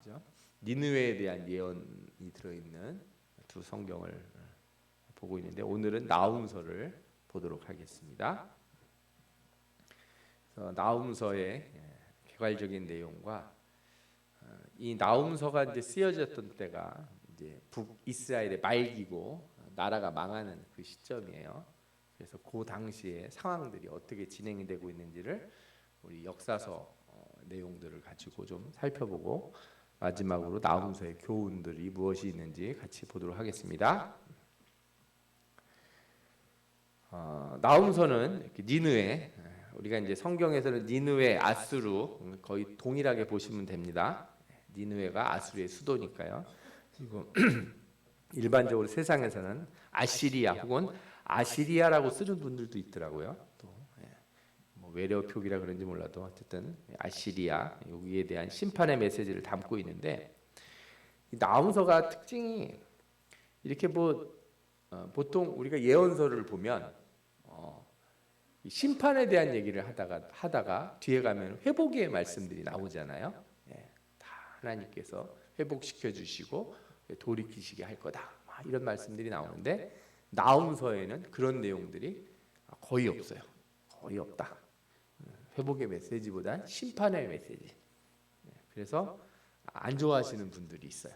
그죠? 니느웨에 대한 예언이 들어있는 두 성경을 보고 있는데 오늘은 나훔서를 보도록 하겠습니다. 그래서 나훔서의 개괄적인 내용과 이 나훔서가 이제 쓰여졌던 때가 이제 북이스라엘의 말기고 나라가 망하는 그 시점이에요. 그래서 그 당시에 상황들이 어떻게 진행이 되고 있는지를 우리 역사서 내용들을 가지고 좀 살펴보고 마지막으로 나훔서의 교훈들이 무엇이 있는지 같이 보도록 하겠습니다. 나훔서는 이렇게 니느웨, 우리가 이제 성경에서는 니느웨, 아수르 거의 동일하게 보시면 됩니다. 니느웨가 아수르의 수도니까요. 그리고 일반적으로 세상에서는 아시리아 혹은 아시리아라고 쓰는 분들도 있더라고요. 또 뭐 외래어 표기라 그런지 몰라도 어쨌든 아시리아 여기에 대한 심판의 메시지를 담고 있는데 나훔서가 특징이 이렇게 보통 우리가 예언서를 보면 심판에 대한 얘기를 하다가 뒤에 가면 회복의 말씀들이 나오잖아요. 다 하나님께서 회복시켜 주시고 돌이키시게 할 거다. 이런 말씀들이 나오는데 나훔서에는 그런 내용들이 거의 없어요. 거의 없다. 회복의 메시지보단 심판의 메시지. 그래서 안 좋아하시는 분들이 있어요.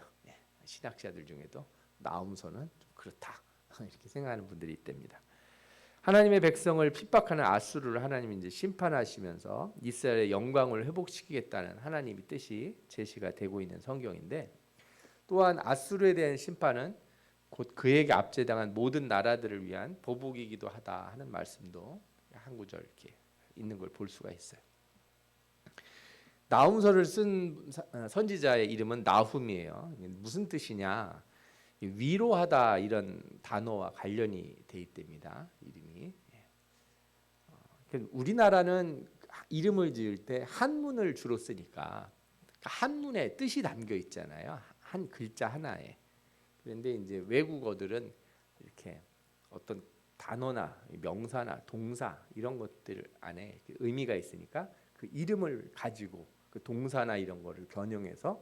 신학자들 중에도 나훔서는 좀 그렇다 이렇게 생각하는 분들이 있답니다. 하나님의 백성을 핍박하는 아수르를 하나님이 이제 심판하시면서 이스라엘의 영광을 회복시키겠다는 하나님의 뜻이 제시가 되고 있는 성경인데 또한 아수르에 대한 심판은 곧 그에게 압제당한 모든 나라들을 위한 보복이기도 하다 하는 말씀도 한 구절 이렇게 있는 걸 볼 수가 있어요. 나훔서를 쓴 선지자의 이름은 나훔이에요. 무슨 뜻이냐? 위로하다 이런 단어와 관련이 돼 있답니다. 이름이. 우리나라는 이름을 지을 때 한문을 주로 쓰니까 한문에 뜻이 담겨 있잖아요. 한 글자 하나에. 그런데 이제 외국어들은 이렇게 어떤 단어나 명사나 동사 이런 것들 안에 의미가 있으니까 그 이름을 가지고 그 동사나 이런 거를 변형해서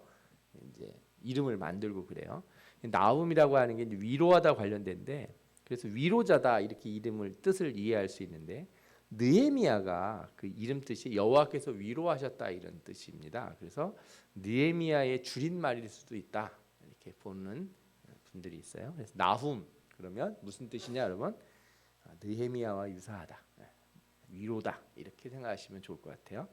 이제 이름을 만들고 그래요. 나훔이라고 하는 게 이제 위로하다 관련된데 그래서 위로자다 이렇게 이름을 뜻을 이해할 수 있는데 느헤미야가 그 이름 뜻이 여호와께서 위로하셨다 이런 뜻입니다. 그래서 느헤미야의 줄임말일 수도 있다 이렇게 보는 분들이 있어요. 그래서 나훔 그러면 무슨 뜻이냐 여러분? 느헤미야와 유사하다, 위로다 이렇게 생각하시면 좋을 것 같아요.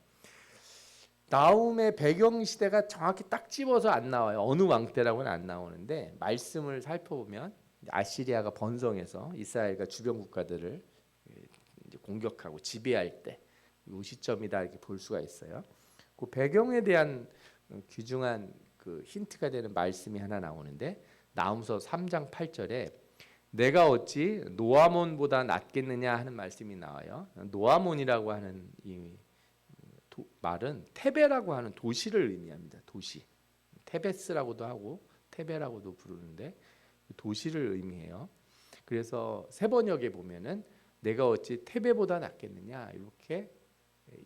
나훔의 배경 시대가 정확히 딱 집어서 안 나와요. 어느 왕 때라고는 안 나오는데 말씀을 살펴보면 아시리아가 번성해서 이스라엘과 주변 국가들을 이제 공격하고 지배할 때 이 시점이다 이렇게 볼 수가 있어요. 그 배경에 대한 귀중한 그 힌트가 되는 말씀이 하나 나오는데 나훔서 3장 8절에 내가 어찌 노아몬보다 낫겠느냐 하는 말씀이 나와요. 노아몬이라고 하는 이 말은 테베라고 하는 도시를 의미합니다. 도시. 테베스라고도 하고 테베라고도 부르는데 도시를 의미해요. 그래서 세 번역에 보면은 내가 어찌 테베보다 낫겠느냐 이렇게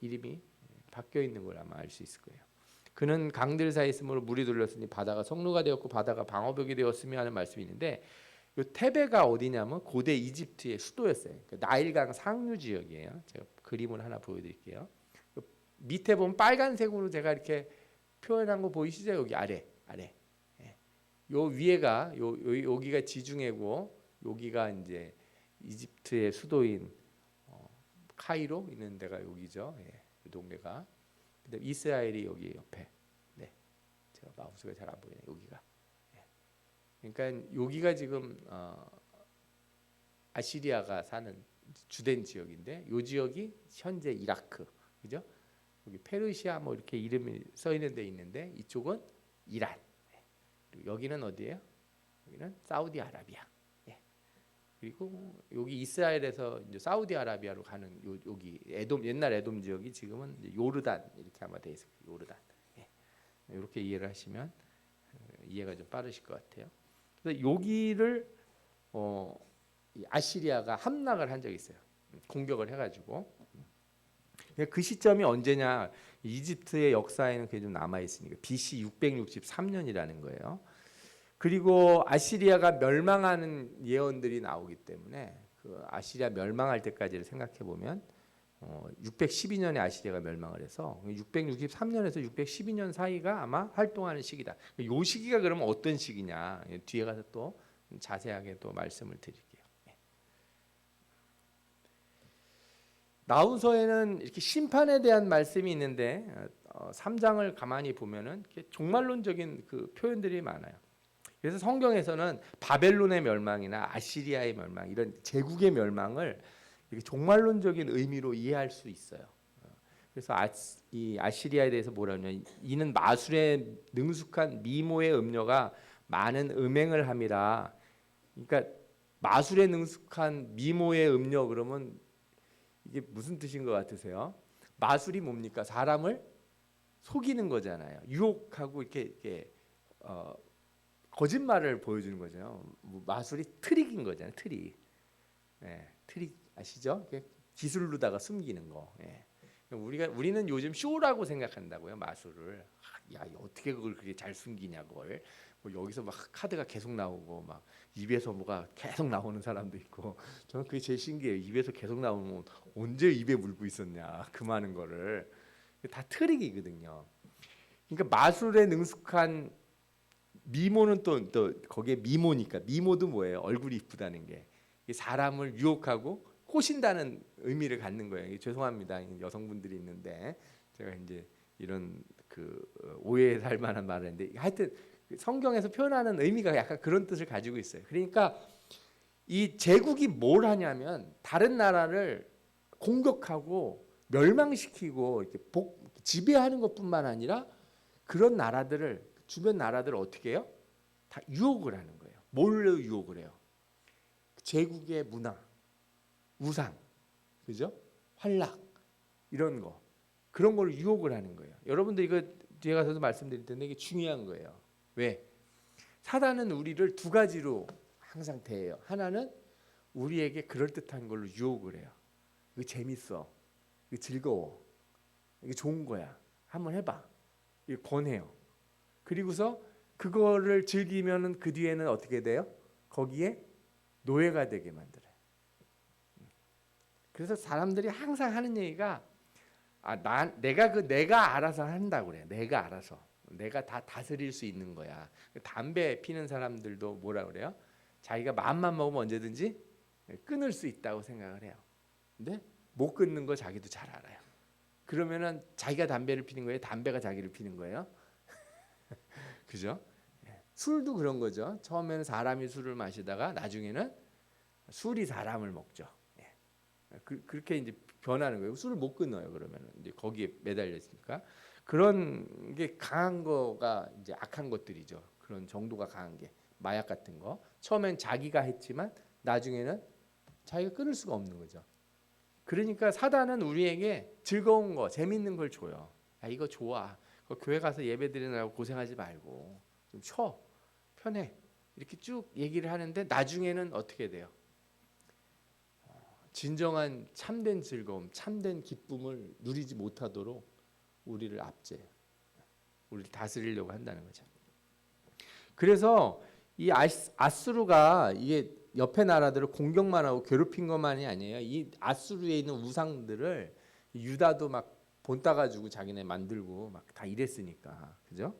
이름이 바뀌어 있는 걸 아마 알 수 있을 거예요. 그는 강들 사이 있으므로 물이 둘렀으니 바다가 성루가 되었고 바다가 방어벽이 되었으며 하는 말씀이 있는데 이 테베가 어디냐면 고대 이집트의 수도였어요. 그러니까 나일강 상류 지역이에요. 제가 그림을 하나 보여드릴게요. 밑에 보면 빨간색으로 제가 이렇게 표현한 거 보이시죠? 여기 아래. 요 위에가 여기가 지중해고 여기가 이제 이집트의 수도인 카이로 있는 데가 여기죠. 이 동네가. 근데 이스라엘이 여기 옆에. 네, 제가 마우스가 잘 안 보이네. 여기가. 그러니까 여기가 지금 아시리아가 사는 주된 지역인데 이 지역이 현재 이라크, 그죠? 여기 페르시아 뭐 이렇게 이름이 써 있는 데 있는데 이쪽은 이란. 그리고 여기는 어디예요? 여기는 사우디아라비아. 그리고 여기 이스라엘에서 이제 사우디아라비아로 가는 여기 에돔 옛날 에돔 지역이 지금은 이제 요르단 이렇게 아마 돼 있을 거예요. 요르단. 이렇게 이해를 하시면 이해가 좀 빠르실 것 같아요. 그래서 여기를 아시리아가 함락을 한 적이 있어요. 공격을 해가지고 그 시점이 언제냐? 이집트의 역사에는 그게 좀 남아 있으니까 BC 663년이라는 거예요. 그리고 아시리아가 멸망하는 예언들이 나오기 때문에 그 아시리아 멸망할 때까지를 생각해 보면 612년에 아시리아가 멸망을 해서 663년에서 612년 사이가 아마 활동하는 시기다. 이 시기가 그러면 어떤 시기냐? 뒤에 가서 또 자세하게 또 말씀을 드릴게요. 나후서에는 이렇게 심판에 대한 말씀이 있는데 3장을 가만히 보면은 종말론적인 그 표현들이 많아요. 그래서 성경에서는 바벨론의 멸망이나 아시리아의 멸망 이런 제국의 멸망을 이렇게 종말론적인 의미로 이해할 수 있어요. 그래서 이 아시리아에 대해서 뭐라 하냐? 이는 마술에 능숙한 미모의 음녀가 많은 음행을 함이라. 그러니까 마술에 능숙한 미모의 음녀 그러면 이게 무슨 뜻인 것 같으세요? 마술이 뭡니까? 사람을 속이는 거잖아요. 유혹하고 이렇게 거짓말을 보여주는 거죠. 마술이 트릭인 거잖아요. 트릭. 트릭 아시죠? 기술로다가 숨기는 거. 우리는 요즘 쇼라고 생각한다고요. 마술을. 야, 어떻게 그걸 그렇게 잘 숨기냐 그걸. 뭐 여기서 막 카드가 계속 나오고 막 입에서 뭐가 계속 나오는 사람도 있고. 저는 그게 제일 신기해요. 입에서 계속 나오면 언제 입에 물고 있었냐 그 많은 거를. 다 트릭이거든요. 그러니까 마술에 능숙한 미모는 또 거기에 미모니까 미모도 뭐예요? 얼굴이 이쁘다는 게 사람을 유혹하고 꼬신다는 의미를 갖는 거예요. 죄송합니다. 여성분들이 있는데 제가 이제 이런 그 오해에 살 만한 말을 했는데 하여튼 성경에서 표현하는 의미가 약간 그런 뜻을 가지고 있어요. 그러니까 이 제국이 뭘 하냐면 다른 나라를 공격하고 멸망시키고 이렇게 지배하는 것뿐만 아니라 그런 나라들을 주변 나라들을 어떻게 해요? 다 유혹을 하는 거예요. 뭘로 유혹을 해요? 제국의 문화, 우상, 그죠? 환락 이런 거 그런 걸 유혹을 하는 거예요. 여러분들 이거 뒤에 가서도 말씀드릴 텐데 이게 중요한 거예요. 왜? 사단은 우리를 두 가지로 항상 대해요. 하나는 우리에게 그럴듯한 걸로 유혹을 해요. 이거 재밌어, 이거 즐거워, 이게 좋은 거야. 한번 해봐. 이거 권해요. 그리고서 그거를 즐기면은 그 뒤에는 어떻게 돼요? 거기에 노예가 되게 만들어요. 그래서 사람들이 항상 하는 얘기가 내가 알아서 한다고 그래. 내가 알아서. 내가 다 다스릴 수 있는 거야. 담배 피는 사람들도 뭐라 그래요? 자기가 마음만 먹으면 언제든지 끊을 수 있다고 생각을 해요. 근데 못 끊는 거 자기도 잘 알아요. 그러면은 자기가 담배를 피는 거예요? 담배가 자기를 피는 거예요? 그죠? 술도 그런 거죠. 처음에는 사람이 술을 마시다가 나중에는 술이 사람을 먹죠. 그렇게 이제 변하는 거예요. 술을 못 끊어요. 그러면 이제 거기에 매달려 있으니까 그런 게 강한 거가 이제 악한 것들이죠. 그런 정도가 강한 게 마약 같은 거. 처음엔 자기가 했지만 나중에는 자기가 끊을 수가 없는 거죠. 그러니까 사단은 우리에게 즐거운 거, 재밌는 걸 줘요. 야, 이거 좋아. 교회 가서 예배 드리느라고 고생하지 말고 좀 쉬어. 편해. 이렇게 쭉 얘기를 하는데 나중에는 어떻게 돼요? 진정한 참된 즐거움, 참된 기쁨을 누리지 못하도록 우리를 압제해요. 우리를 다스리려고 한다는 거죠. 그래서 이 아수르가 이게 옆에 나라들을 공격만 하고 괴롭힌 것만이 아니에요. 이 아수르에 있는 우상들을 유다도 막 본따 가지고 자기네 만들고 막 다 이랬으니까, 그죠?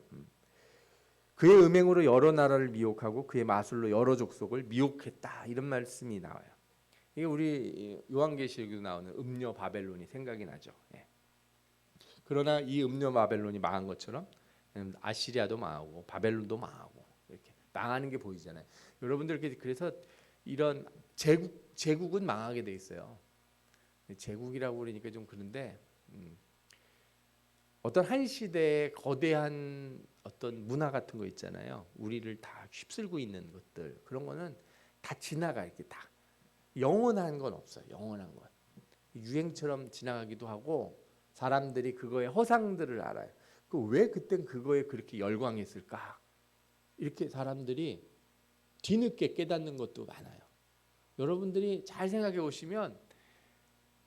그의 음행으로 여러 나라를 미혹하고 그의 마술로 여러 족속을 미혹했다 이런 말씀이 나와요. 이게 우리 요한계시록에도 나오는 음녀 바벨론이 생각이 나죠. 그러나 이 음녀 바벨론이 망한 것처럼 아시리아도 망하고 바벨론도 망하고 이렇게 망하는 게 보이잖아요. 여러분들 그래서 이런 제국은 망하게 돼 있어요. 제국이라고 그러니까 좀 그런데 어떤 한 시대의 거대한 어떤 문화 같은 거 있잖아요. 우리를 다 휩쓸고 있는 것들 그런 거는 다 지나가 이렇게 다 영원한 건 없어요. 영원한 건 유행처럼 지나가기도 하고 사람들이 그거의 허상들을 알아요. 왜 그땐 그거에 그렇게 열광했을까? 이렇게 사람들이 뒤늦게 깨닫는 것도 많아요. 여러분들이 잘 생각해 보시면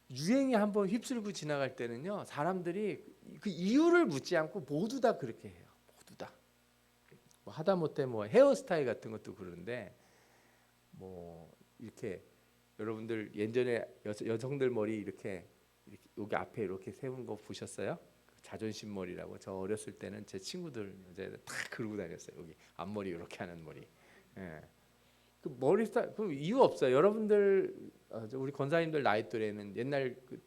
유행이 한번 휩쓸고 지나갈 때는요, 사람들이 그 이유를 묻지 않고 모두 다 그렇게 해요. 모두 다. 뭐 하다못해 뭐 헤어스타일 같은 것도 그러는데, 뭐 이렇게 여러분들 예전에 여성들 머리 이렇게 여기 앞에 이렇게 세운 거 보셨어요? 자존심 머리라고. 저 어렸을 때는 제 친구들 여자애들 다 그러고 다녔어요. 여기 앞머리 이렇게 하는 머리. 예. 그 머리 스타일 그 이유 없어요. 여러분들 우리 권사님들 나이 또래는 옛날 그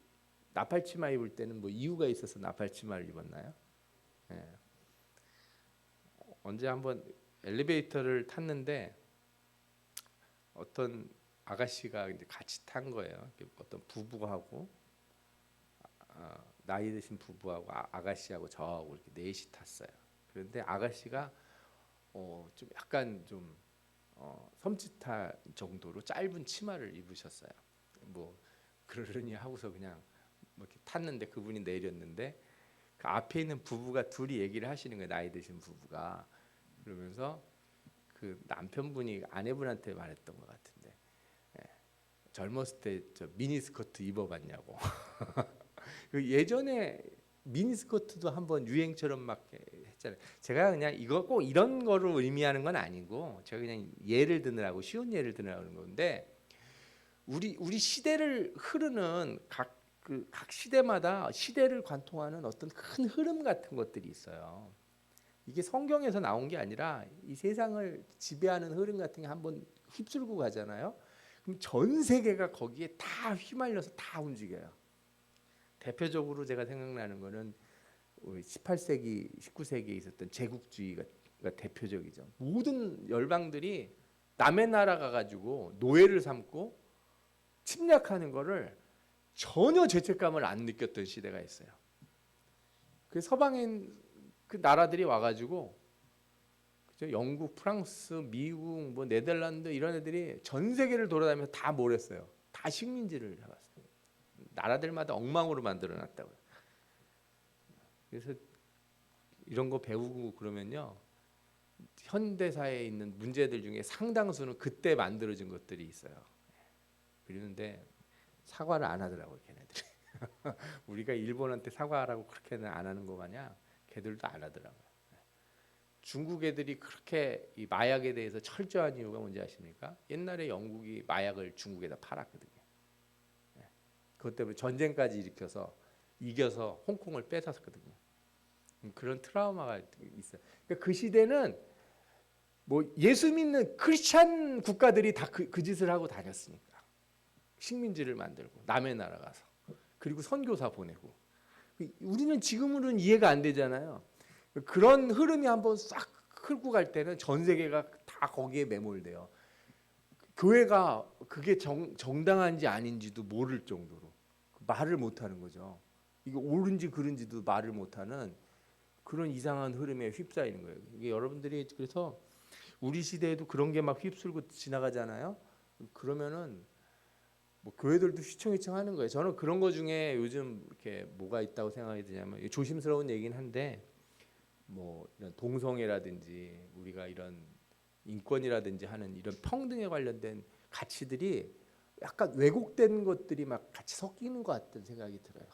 나팔치마 입을 때는 뭐 이유가 있어서 나팔치마를 입었나요? 예. 언제 한번 엘리베이터를 탔는데 어떤 아가씨가 이제 같이 탄 거예요. 어떤 부부하고 나이 드신 부부하고 아가씨하고 저하고 이렇게 넷이 탔어요. 그런데 아가씨가 좀 약간 좀 섬찟할 정도로 짧은 치마를 입으셨어요. 뭐 그러려니 하고서 그냥 뭐 이렇게 탔는데 그분이 내렸는데 그 앞에 있는 부부가 둘이 얘기를 하시는 거예요. 나이 드신 부부가. 그러면서 그 남편분이 아내분한테 말했던 것 같은데, 예, 젊었을 때 저 미니스커트 입어봤냐고. 예전에 미니스커트도 한번 유행처럼 막 했잖아요. 제가 그냥 이거 꼭 이런 거를 의미하는 건 아니고 제가 그냥 예를 드느라고 쉬운 예를 드느라고 그런 건데, 우리 시대를 흐르는 각 시대마다 시대를 관통하는 어떤 큰 흐름 같은 것들이 있어요. 이게 성경에서 나온 게 아니라 이 세상을 지배하는 흐름 같은 게 한번 휩쓸고 가잖아요. 그럼 전 세계가 거기에 다 휘말려서 다 움직여요. 대표적으로 제가 생각나는 거는 18세기, 19세기에 있었던 제국주의가 대표적이죠. 모든 열방들이 남의 나라 가가지고 노예를 삼고 침략하는 거를 전혀 죄책감을 안 느꼈던 시대가 있어요. 그 서방인 그 나라들이 와가지고 영국, 프랑스, 미국, 뭐 네덜란드 이런 애들이 전 세계를 돌아다니면서 다 몰았어요. 다 식민지를 잡았어요. 나라들마다 엉망으로 만들어놨다고요. 그래서 이런 거 배우고 그러면요, 현대사에 있는 문제들 중에 상당수는 그때 만들어진 것들이 있어요. 그러는데 사과를 안 하더라고요, 걔네들이. 우리가 일본한테 사과하라고 그렇게는 안 하는 거 마냥 걔들도 안 하더라고요. 중국 애들이 그렇게 이 마약에 대해서 철저한 이유가 뭔지 아십니까? 옛날에 영국이 마약을 중국에다 팔았거든요. 그것 때문에 전쟁까지 일으켜서 이겨서 홍콩을 뺏었거든요. 그런 트라우마가 있어요. 그러니까 그 시대는 뭐 예수 믿는 크리스찬 국가들이 다 그 짓을 하고 다녔으니까. 식민지를 만들고 남의 나라 가서 그리고 선교사 보내고. 우리는 지금으로는 이해가 안 되잖아요. 그런 흐름이 한번 싹 끌고 갈 때는 전 세계가 다 거기에 매몰돼요. 교회가 그게 정당한지 아닌지도 모를 정도로 말을 못하는 거죠. 이게 옳은지 그른지도 말을 못하는 그런 이상한 흐름에 휩싸이는 거예요. 이게 여러분들이 그래서 우리 시대에도 그런 게 막 휩쓸고 지나가잖아요. 그러면은 뭐 교회들도 휘청휘청 하는 거예요. 저는 그런 거 중에 요즘 이렇게 뭐가 있다고 생각이 드냐면, 조심스러운 얘기는 한데, 뭐 이런 동성애라든지 우리가 이런 인권이라든지 하는 이런 평등에 관련된 가치들이 약간 왜곡된 것들이 막 같이 섞이는 것 같은 생각이 들어요.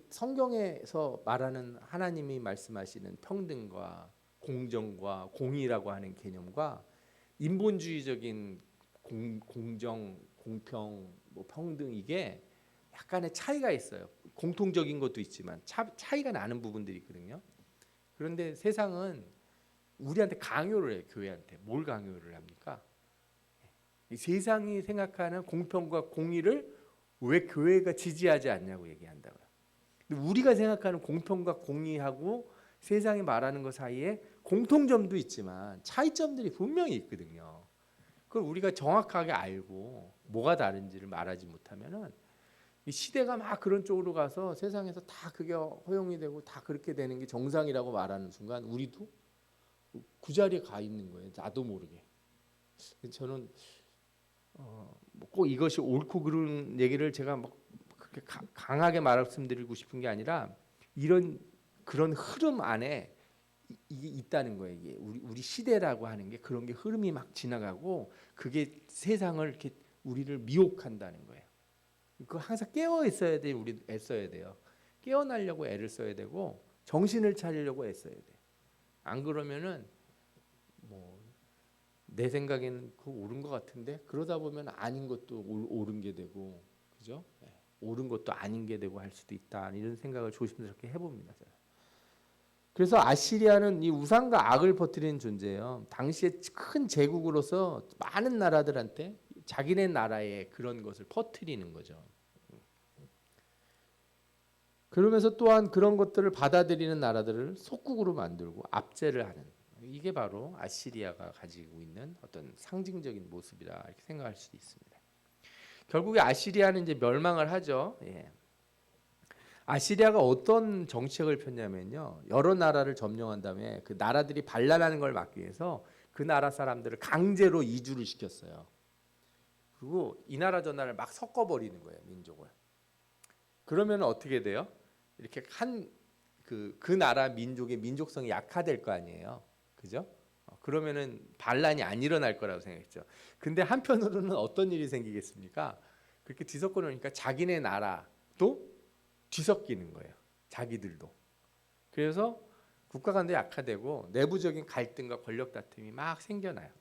성경에서 말하는 하나님이 말씀하시는 평등과 공정과 공의라고 하는 개념과 인본주의적인 공정, 공평, 뭐 평등, 이게 약간의 차이가 있어요. 공통적인 것도 있지만 차이가 나는 부분들이 있거든요. 그런데 세상은 우리한테 강요를 해요. 교회한테. 뭘 강요를 합니까? 이 세상이 생각하는 공평과 공의를 왜 교회가 지지하지 않냐고 얘기한다고요. 근데 우리가 생각하는 공평과 공의하고 세상이 말하는 것 사이에 공통점도 있지만 차이점들이 분명히 있거든요. 그걸 우리가 정확하게 알고 뭐가 다른지를 말하지 못하면은 이 시대가 막 그런 쪽으로 가서 세상에서 다 그게 허용이 되고 다 그렇게 되는 게 정상이라고 말하는 순간 우리도 그 자리에 가 있는 거예요. 나도 모르게. 저는 뭐꼭 이것이 옳고 그른 얘기를 제가 막 그렇게 강하게 말씀드리고 싶은 게 아니라 이런 그런 흐름 안에 이게 있다는 거예요. 이게 우리 시대라고 하는 게 그런 게 흐름이 막 지나가고 그게 세상을 이렇게 우리를 미혹한다는 거예요. 그 항상 깨어 있어야 돼. 우리 애써야 돼요. 깨어나려고 애를 써야 되고 정신을 차리려고 애써야 돼. 안 그러면은 뭐 내 생각에는 그거 옳은 것 같은데 그러다 보면 아닌 것도 옳은 게 되고, 그죠? 예. 옳은 것도 아닌 게 되고 할 수도 있다. 이런 생각을 조심스럽게 해봅니다. 저는. 그래서 아시리아는 이 우상과 악을 퍼뜨리는 존재예요. 당시에 큰 제국으로서 많은 나라들한테 자기네 나라의 그런 것을 퍼뜨리는 거죠. 그러면서 또한 그런 것들을 받아들이는 나라들을 속국으로 만들고 압제를 하는, 이게 바로 아시리아가 가지고 있는 어떤 상징적인 모습이다 이렇게 생각할 수도 있습니다. 결국에 아시리아는 이제 멸망을 하죠. 예. 아시리아가 어떤 정책을 폈냐면요, 여러 나라를 점령한 다음에 그 나라들이 반란하는 걸 막기 위해서 그 나라 사람들을 강제로 이주를 시켰어요. 그리고 이 나라 저 나라를 막 섞어버리는 거예요, 민족을. 그러면 어떻게 돼요? 이렇게 그 나라 민족의 민족성이 약화될 거 아니에요, 그죠? 그러면은 반란이 안 일어날 거라고 생각했죠. 근데 한편으로는 어떤 일이 생기겠습니까? 그렇게 뒤섞어 놓으니까 자기네 나라도 뒤섞이는 거예요, 자기들도. 그래서 국가 간도 약화되고 내부적인 갈등과 권력 다툼이 막 생겨나요.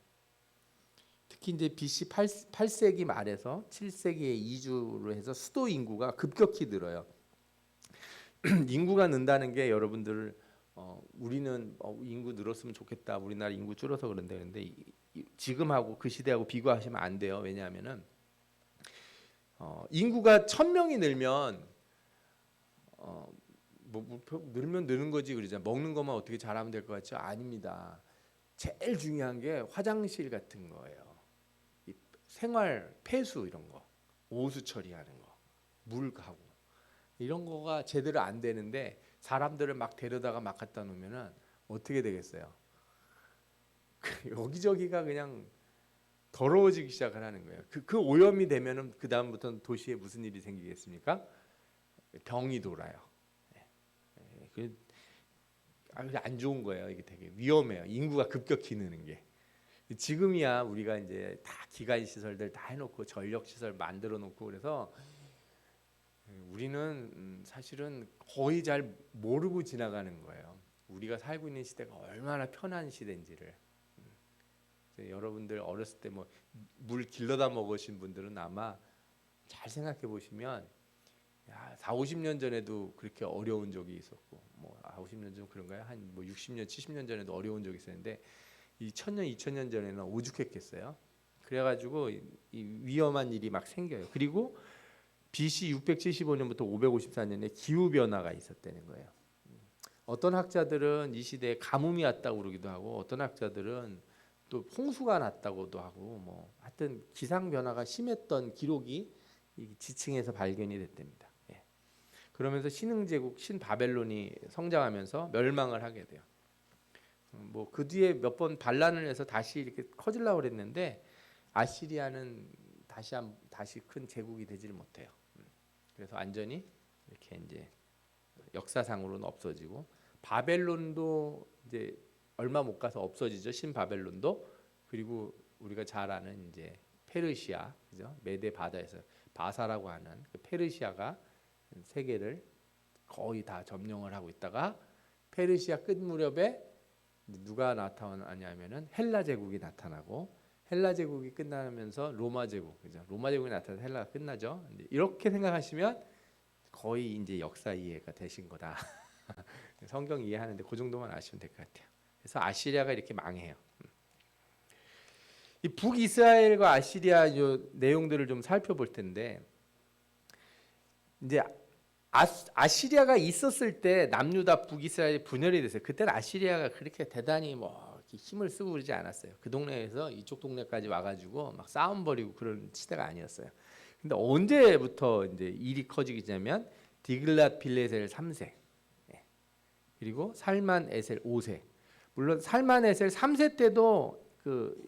특히 이제 BC 8세기 말에서 7세기에 이주를 해서 수도 인구가 급격히 늘어요. 인구가 는다는 게 여러분들 우리는 인구 늘었으면 좋겠다, 우리나라 인구 줄어서 그런데, 근데 지금하고 그 시대하고 비교하시면 안 돼요. 왜냐하면은 인구가 1000명이 늘면 늘면 느는 거지 그러잖아. 먹는 것만 어떻게 잘하면 될 것 같죠? 아닙니다. 제일 중요한 게 화장실 같은 거예요. 이 생활 폐수 이런 거, 오수 처리하는 거, 물 가고 이런 거가 제대로 안 되는데 사람들을 막 데려다가 막 갖다 놓으면은 어떻게 되겠어요? 여기저기가 그냥 더러워지기 시작을 하는 거예요. 그 오염이 되면은 그 다음부터는 도시에 무슨 일이 생기겠습니까? 병이 돌아요. 안 좋은 거예요. 이게 되게 위험해요. 인구가 급격히 느는 게. 지금이야 우리가 이제 다 기관 시설들 다 해놓고 전력 시설 만들어 놓고 그래서 우리는 사실은 거의 잘 모르고 지나가는 거예요. 우리가 살고 있는 시대가 얼마나 편한 시대인지를. 여러분들 어렸을 때 뭐 물 길러다 먹으신 분들은 아마 잘 생각해 보시면, 야, 4, 50년 전에도 그렇게 어려운 적이 있었고, 뭐 50년 전 그런가요? 한 뭐 60년, 70년 전에도 어려운 적이 있었는데 2000년, 2000년 전에는 오죽했겠어요. 그래가지고 이 위험한 일이 막 생겨요. 그리고 BC 675년부터 554년에 기후 변화가 있었다는 거예요. 어떤 학자들은 이 시대에 가뭄이 왔다고 그러기도 하고, 어떤 학자들은 또 홍수가 났다고도 하고, 뭐 하여튼 기상 변화가 심했던 기록이 이 지층에서 발견이 됐답니다. 예. 그러면서 신흥제국 신바벨론이 성장하면서 멸망을 하게 돼요. 뭐 그 뒤에 몇 번 반란을 해서 다시 이렇게 커지려고 그랬는데 아시리아는 다시 큰 제국이 되질 못해요. 그래서 완전히 이렇게 이제 역사상으로는 없어지고, 바벨론도 이제 얼마 못 가서 없어지죠. 신바벨론도. 그리고 우리가 잘 아는 이제 페르시아, 그죠? 메데 바다에서 바사라고 하는 그 페르시아가 세계를 거의 다 점령을 하고 있다가 페르시아 끝 무렵에 누가 나타나냐면은 헬라 제국이 나타나고, 헬라 제국이 끝나면서 로마 제국, 그죠? 로마 제국이 나타나서 헬라가 끝나죠. 이렇게 생각하시면 거의 이제 역사 이해가 되신 거다. 성경 이해하는데 그 정도만 아시면 될 것 같아요. 그래서 아시리아가 이렇게 망해요. 이 북이스라엘과 아시리아 내용들을 좀 살펴볼 텐데, 이제 아시리아가 있었을 때 남유다 북이스라엘이 분열이 됐어요. 그때는 아시리아가 그렇게 대단히 뭐 이렇게 힘을 쓰고 그러지 않았어요. 그 동네에서 이쪽 동네까지 와가지고 막 싸움 벌이고 그런 시대가 아니었어요. 근데 언제부터 이제 일이 커지냐면 디글랏 빌레셀 3세, 그리고 살만 에셀 5세. 물론 살만 에셀 3세 때도 그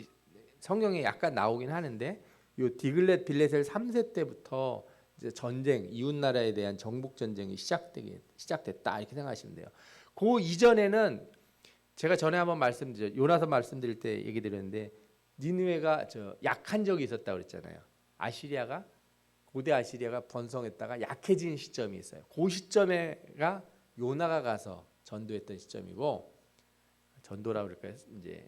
성경에 약간 나오긴 하는데, 요 디글렛 빌레셀 3세 때부터 이제 전쟁, 이웃 나라에 대한 정복 전쟁이 시작됐다 이렇게 생각하시면 돼요. 그 이전에는 제가 전에 한번 요나서 말씀드릴 때 얘기 드렸는데, 니느웨가 약한 적이 있었다 그랬잖아요. 아시리아가 고대 아시리아가 번성했다가 약해진 시점이 있어요. 그 시점에가 요나가 가서 전도했던 시점이고, 전도라 그럴까요? 이제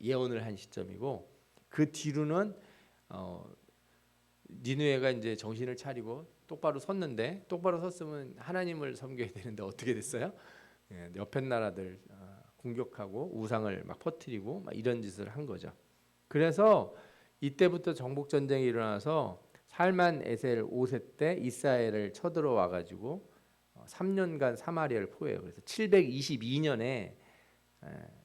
예언을 한 시점이고, 그 뒤로는 니느웨가 이제 정신을 차리고 똑바로 섰는데, 똑바로 섰으면 하나님을 섬겨야 되는데 어떻게 됐어요? 옆에 나라들 공격하고 우상을 막 퍼뜨리고 막 이런 짓을 한 거죠. 그래서 이때부터 정복 전쟁이 일어나서 살만 에셀 5세 때 이스라엘을 쳐들어와 가지고 3년간 사마리아를 포해요. 그래서 722년에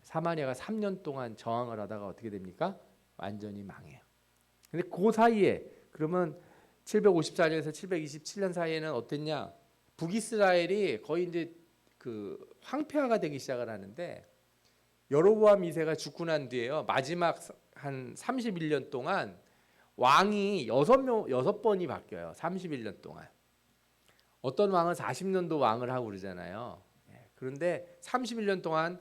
사마리아가 3년 동안 저항을 하다가 어떻게 됩니까? 완전히 망해요. 근데 그 사이에 그러면 754년에서 727년 사이에는 어땠냐? 북이스라엘이 거의 이제 그 황폐화가 되기 시작을 하는데, 여로보암 2세가 죽고 난 뒤에요. 마지막 한 31년 동안 왕이 6번이 바뀌어요. 31년 동안. 어떤 왕은 40년도 왕을 하고 그러잖아요. 그런데 31년 동안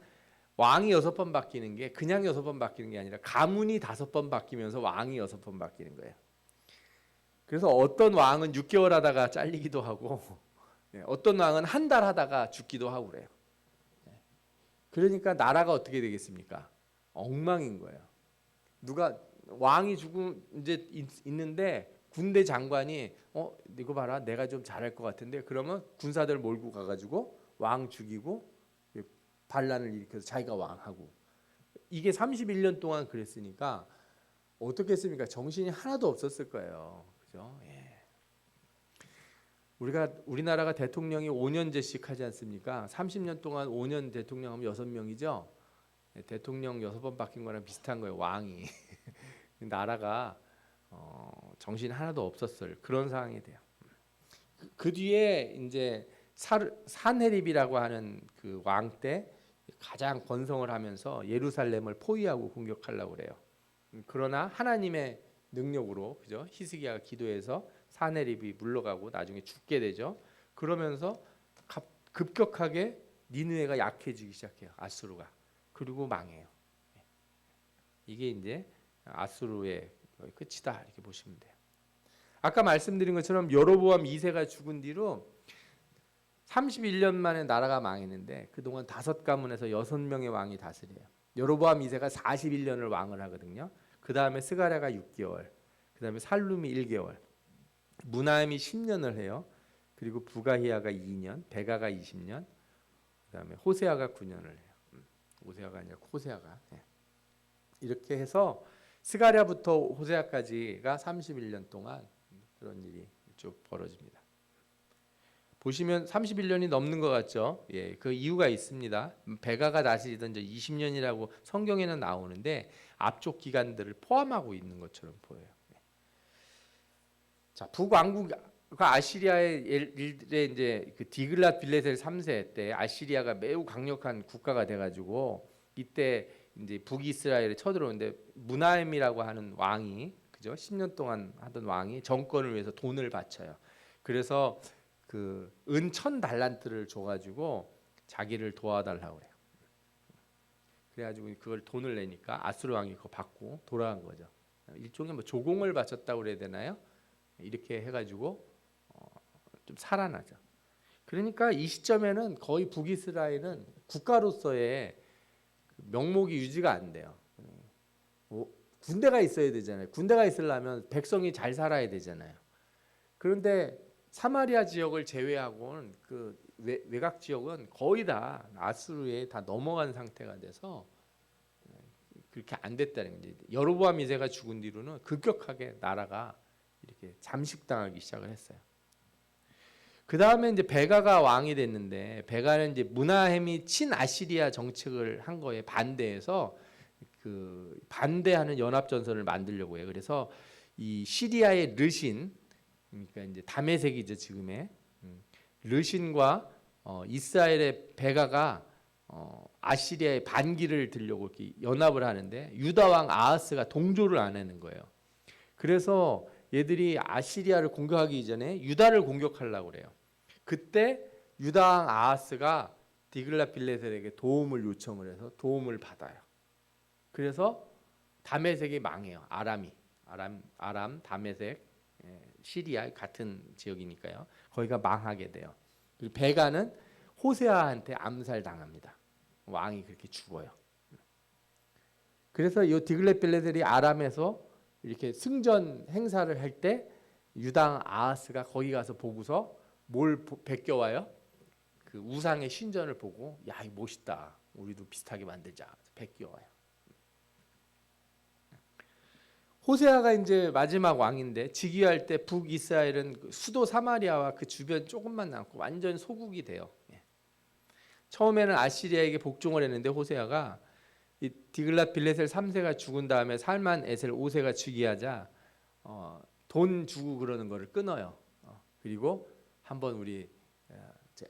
왕이 6번 바뀌는 게 그냥 6번 바뀌는 게 아니라 가문이 5번 바뀌면서 왕이 6번 바뀌는 거예요. 그래서 어떤 왕은 6개월 하다가 잘리기도 하고 어떤 왕은 한 달 하다가 죽기도 하고 그래요. 그러니까 나라가 어떻게 되겠습니까? 엉망인 거예요. 누가 왕이 죽은 이제 있는데 군대 장관이 이거 봐라, 내가 좀 잘할 것 같은데, 그러면 군사들 몰고 가가지고 왕 죽이고 반란을 일으켜서 자기가 왕하고, 이게 31년 동안 그랬으니까 어떻겠습니까? 정신이 하나도 없었을 거예요. 그죠? 예. 우리나라가 대통령이 5년제씩 하지 않습니까? 30년 동안 5년 대통령 하면 6명이죠. 대통령 6번 바뀐 거랑 비슷한 거예요. 왕이. 나라가 정신 하나도 없었을 그런 상황이 돼요. 그 뒤에 이제 산헤립이라고 하는 그 왕 때 가장 번성을 하면서 예루살렘을 포위하고 공격하려고 그래요. 그러나 하나님의 능력으로, 그죠? 히스기야가 기도해서 산헤립이 물러가고 나중에 죽게 되죠. 그러면서 급격하게 니느웨가 약해지기 시작해요. 아수르가. 그리고 망해요. 이게 이제 아수르의 끝이다 이렇게 보시면 돼요. 아까 말씀드린 것처럼 여로보암 2세가 죽은 뒤로 31년 만에 나라가 망했는데 그동안 5가문에서 6명의 왕이 다스려요. 여로보암 2세가 41년을 왕을 하거든요. 그 다음에 스가랴가 6개월, 그 다음에 살룸이 1개월, 무나임이 10년을 해요. 그리고 부가히야가 2년, 베가가 20년, 그 다음에 호세아가 9년을 해요. 호세아가 아니라 호세아가. 이렇게 해서 스가랴부터 호세아까지가 31년 동안 그런 일이 쭉 벌어집니다. 보시면 31년이 넘는 것 같죠? 예, 그 이유가 있습니다. 베가가 다스리던 20년이라고 성경에는 나오는데 앞쪽 기간들을 포함하고 있는 것처럼 보여요. 자, 북왕국 아시리아의 일들에 이제 그 디글랏 빌레셀 3세 때 아시리아가 매우 강력한 국가가 돼가지고 이때 이제 북이스라엘에 쳐들어오는데 무나임이라고 하는 왕이, 그죠? 10년 동안 하던 왕이 정권을 위해서 돈을 바쳐요. 그래서 그 은 1000달란트를 줘가지고 자기를 도와달라고 그래요. 그래가지고 그걸 돈을 내니까 아수르 왕이 그거 받고 돌아간 거죠. 일종의 뭐 조공을 바쳤다고 그래야 되나요? 이렇게 해가지고 좀 살아나죠. 그러니까 이 시점에는 거의 북이스라엘은 국가로서의 명목이 유지가 안 돼요. 군대가 있어야 되잖아요. 군대가 있으려면 백성이 잘 살아야 되잖아요. 그런데 사마리아 지역을 제외하고는 그 외곽 지역은 거의 다 아수르에 다 넘어간 상태가 돼서 그렇게 안 됐다는 거지. 여로보암 2세가 죽은 뒤로는 급격하게 나라가 이렇게 잠식당하기 시작을 했어요. 그 다음에 이제 베가가 왕이 됐는데, 베가는 이제 무나햄이 친아시리아 정책을 한 거에 반대해서 그 반대하는 연합 전선을 만들려고 해요. 그래서 이 시리아의 르신, 그러니까 이제 다메섹이죠 지금의, 르신과 이스라엘의 베가가 아시리아의 반기를 들려고 이렇게 연합을 하는데 유다 왕 아하스가 동조를 안 하는 거예요. 그래서 얘들이 아시리아를 공격하기 이전에 유다를 공격하려고 그래요. 그때 유다 왕 아하스가 디글랏 빌레셀에게 도움을 요청을 해서 도움을 받아요. 그래서 다메섹이 망해요. 아람 다메섹 시리아 같은 지역이니까요. 거기가 망하게 돼요. 그리고 베가는 호세아한테 암살당합니다. 왕이 그렇게 죽어요. 그래서 이 디글렛빌레셀이 아람에서 이렇게 승전 행사를 할 때 유당 아하스가 거기 가서 보고서 뭘 베껴와요? 그 우상의 신전을 보고 야, 이거 멋있다. 우리도 비슷하게 만들자. 베껴와요. 호세아가 이제 마지막 왕인데 즉위할 때 북이스라엘은 수도 사마리아와 그 주변 조금만 남고 완전 소국이 돼요. 처음에는 아시리아에게 복종을 했는데 호세아가 이 디글랏 빌레셀 3세가 죽은 다음에 살만 에셀 5세가 즉위하자 돈 주고 그러는 거를 끊어요. 그리고 한번 우리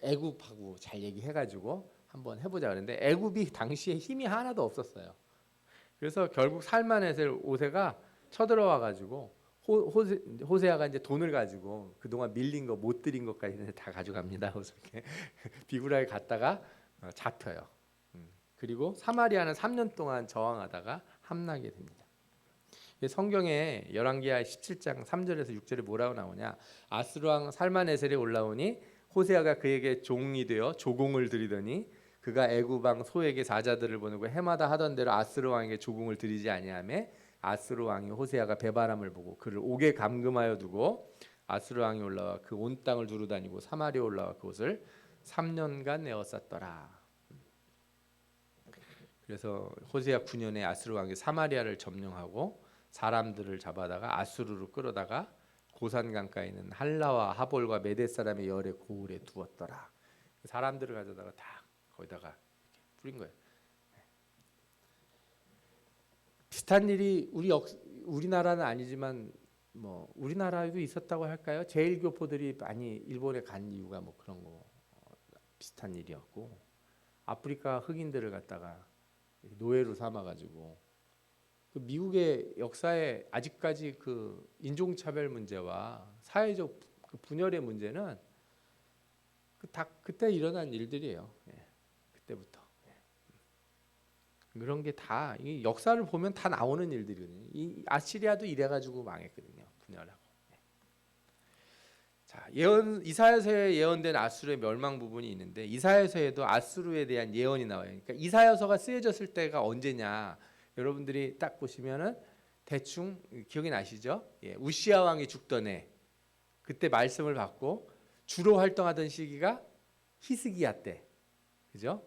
애굽하고 잘 얘기해가지고 한번 해보자 그랬는데 애굽이 당시에 힘이 하나도 없었어요. 그래서 결국 살만 에셀 5세가 쳐들어와 가지고 호세아가 이제 돈을 가지고 그동안 밀린 거 못 드린 것까지 다 가져갑니다. 그래서 이렇게 비구라에 갔다가 잡혀요. 그리고 사마리아는 3년 동안 저항하다가 함나게 됩니다. 성경에 열왕기하 17장 3절에서 6절에 뭐라고 나오냐? 아스루 왕 살만에셀이 올라오니 호세아가 그에게 종이 되어 조공을 드리더니 그가 애굽 왕 소에게 사자들을 보내고 해마다 하던 대로 아스루 왕에게 조공을 드리지 아니하며 아스루 왕이 호세아가 배바람을 보고 그를 옥에 감금하여 두고 아스루 왕이 올라와 그 온 땅을 두루 다니고 사마리아 올라와 그곳을 3년간 에워쌌더라. 그래서 호세아 9년에 아스루 왕이 사마리아를 점령하고 사람들을 잡아다가 아수르로 끌어다가 고산 강가에 있는 할라와 하볼과 메대 사람의 열의 고을에 두었더라. 사람들을 가져다가 다 거기다가 이렇게 뿌린 거예요. 비슷한 일이 우리나라는 아니지만 뭐 우리나라에도 있었다고 할까요? 제일교포들이 많이 일본에 간 이유가 뭐 그런 거 비슷한 일이었고 아프리카 흑인들을 갖다가 노예로 삼아가지고 그 미국의 역사에 아직까지 그 인종차별 문제와 사회적 그 분열의 문제는 그때 일어난 일들이에요. 그때부터. 그런 게 다 역사를 보면 다 나오는 일들이거든요. 이 아시리아도 이래가지고 망했거든요. 분열하고. 자, 이사야서에 예언된 아수르의 멸망 부분이 있는데 이사야서에도 아수르에 대한 예언이 나와요. 그러니까 이사야서가 쓰여졌을 때가 언제냐? 여러분들이 딱 보시면은 대충 기억이 나시죠? 우시아 왕이 죽던 해 그때 말씀을 받고 주로 활동하던 시기가 히스기야 때, 그죠?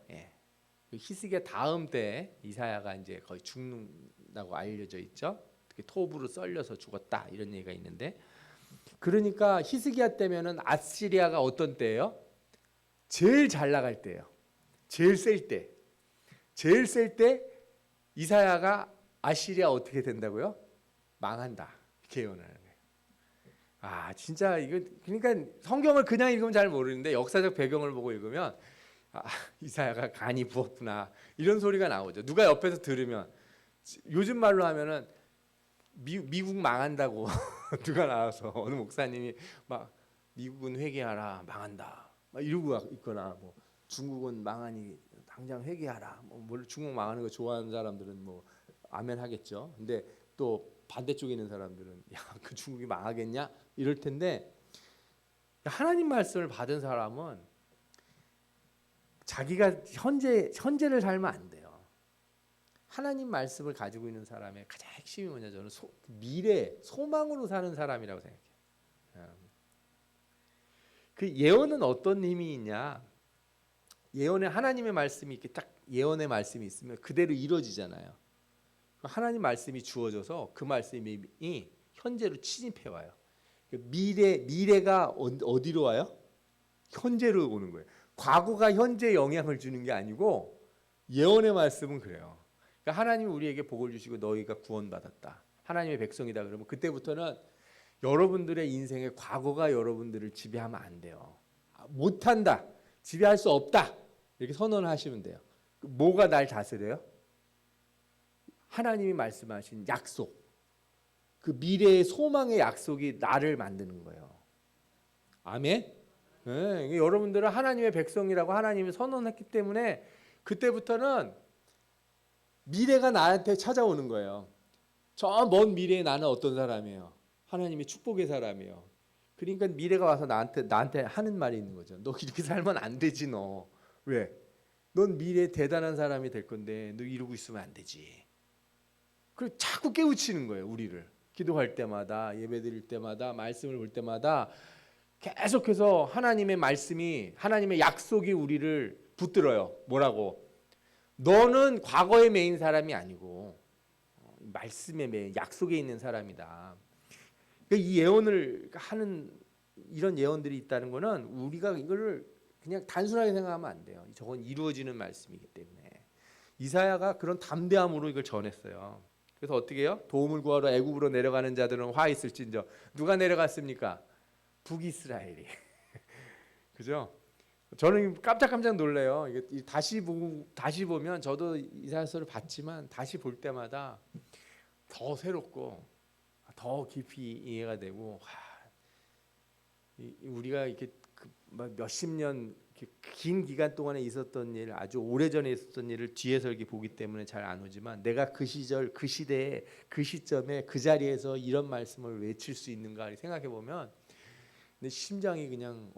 히스기야 다음 때 이사야가 이제 거의 죽는다고 알려져 있죠. 특히 톱으로 썰려서 죽었다 이런 얘기가 있는데, 그러니까 히스기야 때면은 아시리아가 어떤 때예요? 제일 잘 나갈 때예요. 제일 셀 때. 제일 셀 때 이사야가 아시리아 어떻게 된다고요? 망한다. 이렇게 예언하는 거예요. 아, 진짜 이거 그러니까 성경을 그냥 읽으면 잘 모르는데 역사적 배경을 보고 읽으면 이사야가 간이 부었구나 이런 소리가 나오죠. 누가 옆에서 들으면 요즘 말로 하면은 미국 망한다고 누가 나와서 어느 목사님이 막 미국은 회개하라 망한다 막 이러고 있거나 뭐 중국은 망하니 당장 회개하라 뭐 중국 망하는 거 좋아하는 사람들은 뭐 아멘 하겠죠. 근데 또 반대쪽에 있는 사람들은 야, 그 중국이 망하겠냐 이럴 텐데, 하나님 말씀을 받은 사람은 자기가 현재를 살면 안 돼요. 하나님 말씀을 가지고 있는 사람의 가장 핵심이 뭐냐, 저는 미래 소망으로 사는 사람이라고 생각해요. 그 예언은 어떤 힘이 있냐? 예언에 하나님의 말씀이 이렇게 딱 예언의 말씀이 있으면 그대로 이루어지잖아요. 하나님 말씀이 주어져서 그 말씀이 현재로 침입해 와요. 미래가 어디로 와요? 현재로 오는 거예요. 과거가 현재에 영향을 주는 게 아니고 예언의 말씀은 그래요. 그러니까 하나님이 우리에게 복을 주시고 너희가 구원받았다, 하나님의 백성이다 그러면 그때부터는 여러분들의 인생의 과거가 여러분들을 지배하면 안 돼요. 못한다, 지배할 수 없다 이렇게 선언을 하시면 돼요. 뭐가 날 다스려요? 하나님이 말씀하신 약속, 그 미래의 소망의 약속이 나를 만드는 거예요. 아멘? 네, 여러분들은 하나님의 백성이라고 하나님이 선언했기 때문에 그때부터는 미래가 나한테 찾아오는 거예요. 저 먼 미래에 나는 어떤 사람이에요? 하나님의 축복의 사람이에요. 그러니까 미래가 와서 나한테 하는 말이 있는 거죠. 너 이렇게 살면 안 되지 너. 왜? 넌 미래에 대단한 사람이 될 건데 너 이러고 있으면 안 되지. 그 자꾸 깨우치는 거예요, 우리를. 기도할 때마다, 예배드릴 때마다, 말씀을 볼 때마다 계속해서 하나님의 말씀이, 하나님의 약속이 우리를 붙들어요. 뭐라고? 너는 과거에 매인 사람이 아니고 말씀에 매인, 약속에 있는 사람이다. 그러니까 이 예언을 하는 이런 예언들이 있다는 거는 우리가 이거를 그냥 단순하게 생각하면 안 돼요. 저건 이루어지는 말씀이기 때문에. 이사야가 그런 담대함으로 이걸 전했어요. 그래서 어떻게 해요? 도움을 구하러 애굽으로 내려가는 자들은 화 있을진저. 누가 내려갔습니까? 북이스라엘이. 그죠? 저는 깜짝깜짝 놀래요. 이게 다시 보면 저도 이사야서를 봤지만 다시 볼 때마다 더 새롭고 더 깊이 이해가 되고 우리가 이렇게 몇십 년 긴 기간 동안에 있었던 일, 아주 오래전에 있었던 일을 뒤에서 이렇게 보기 때문에 잘 안 오지만 내가 그 시절, 그 시대에, 그 시점에, 그 자리에서 이런 말씀을 외칠 수 있는가 생각해 보면 내 심장이 그냥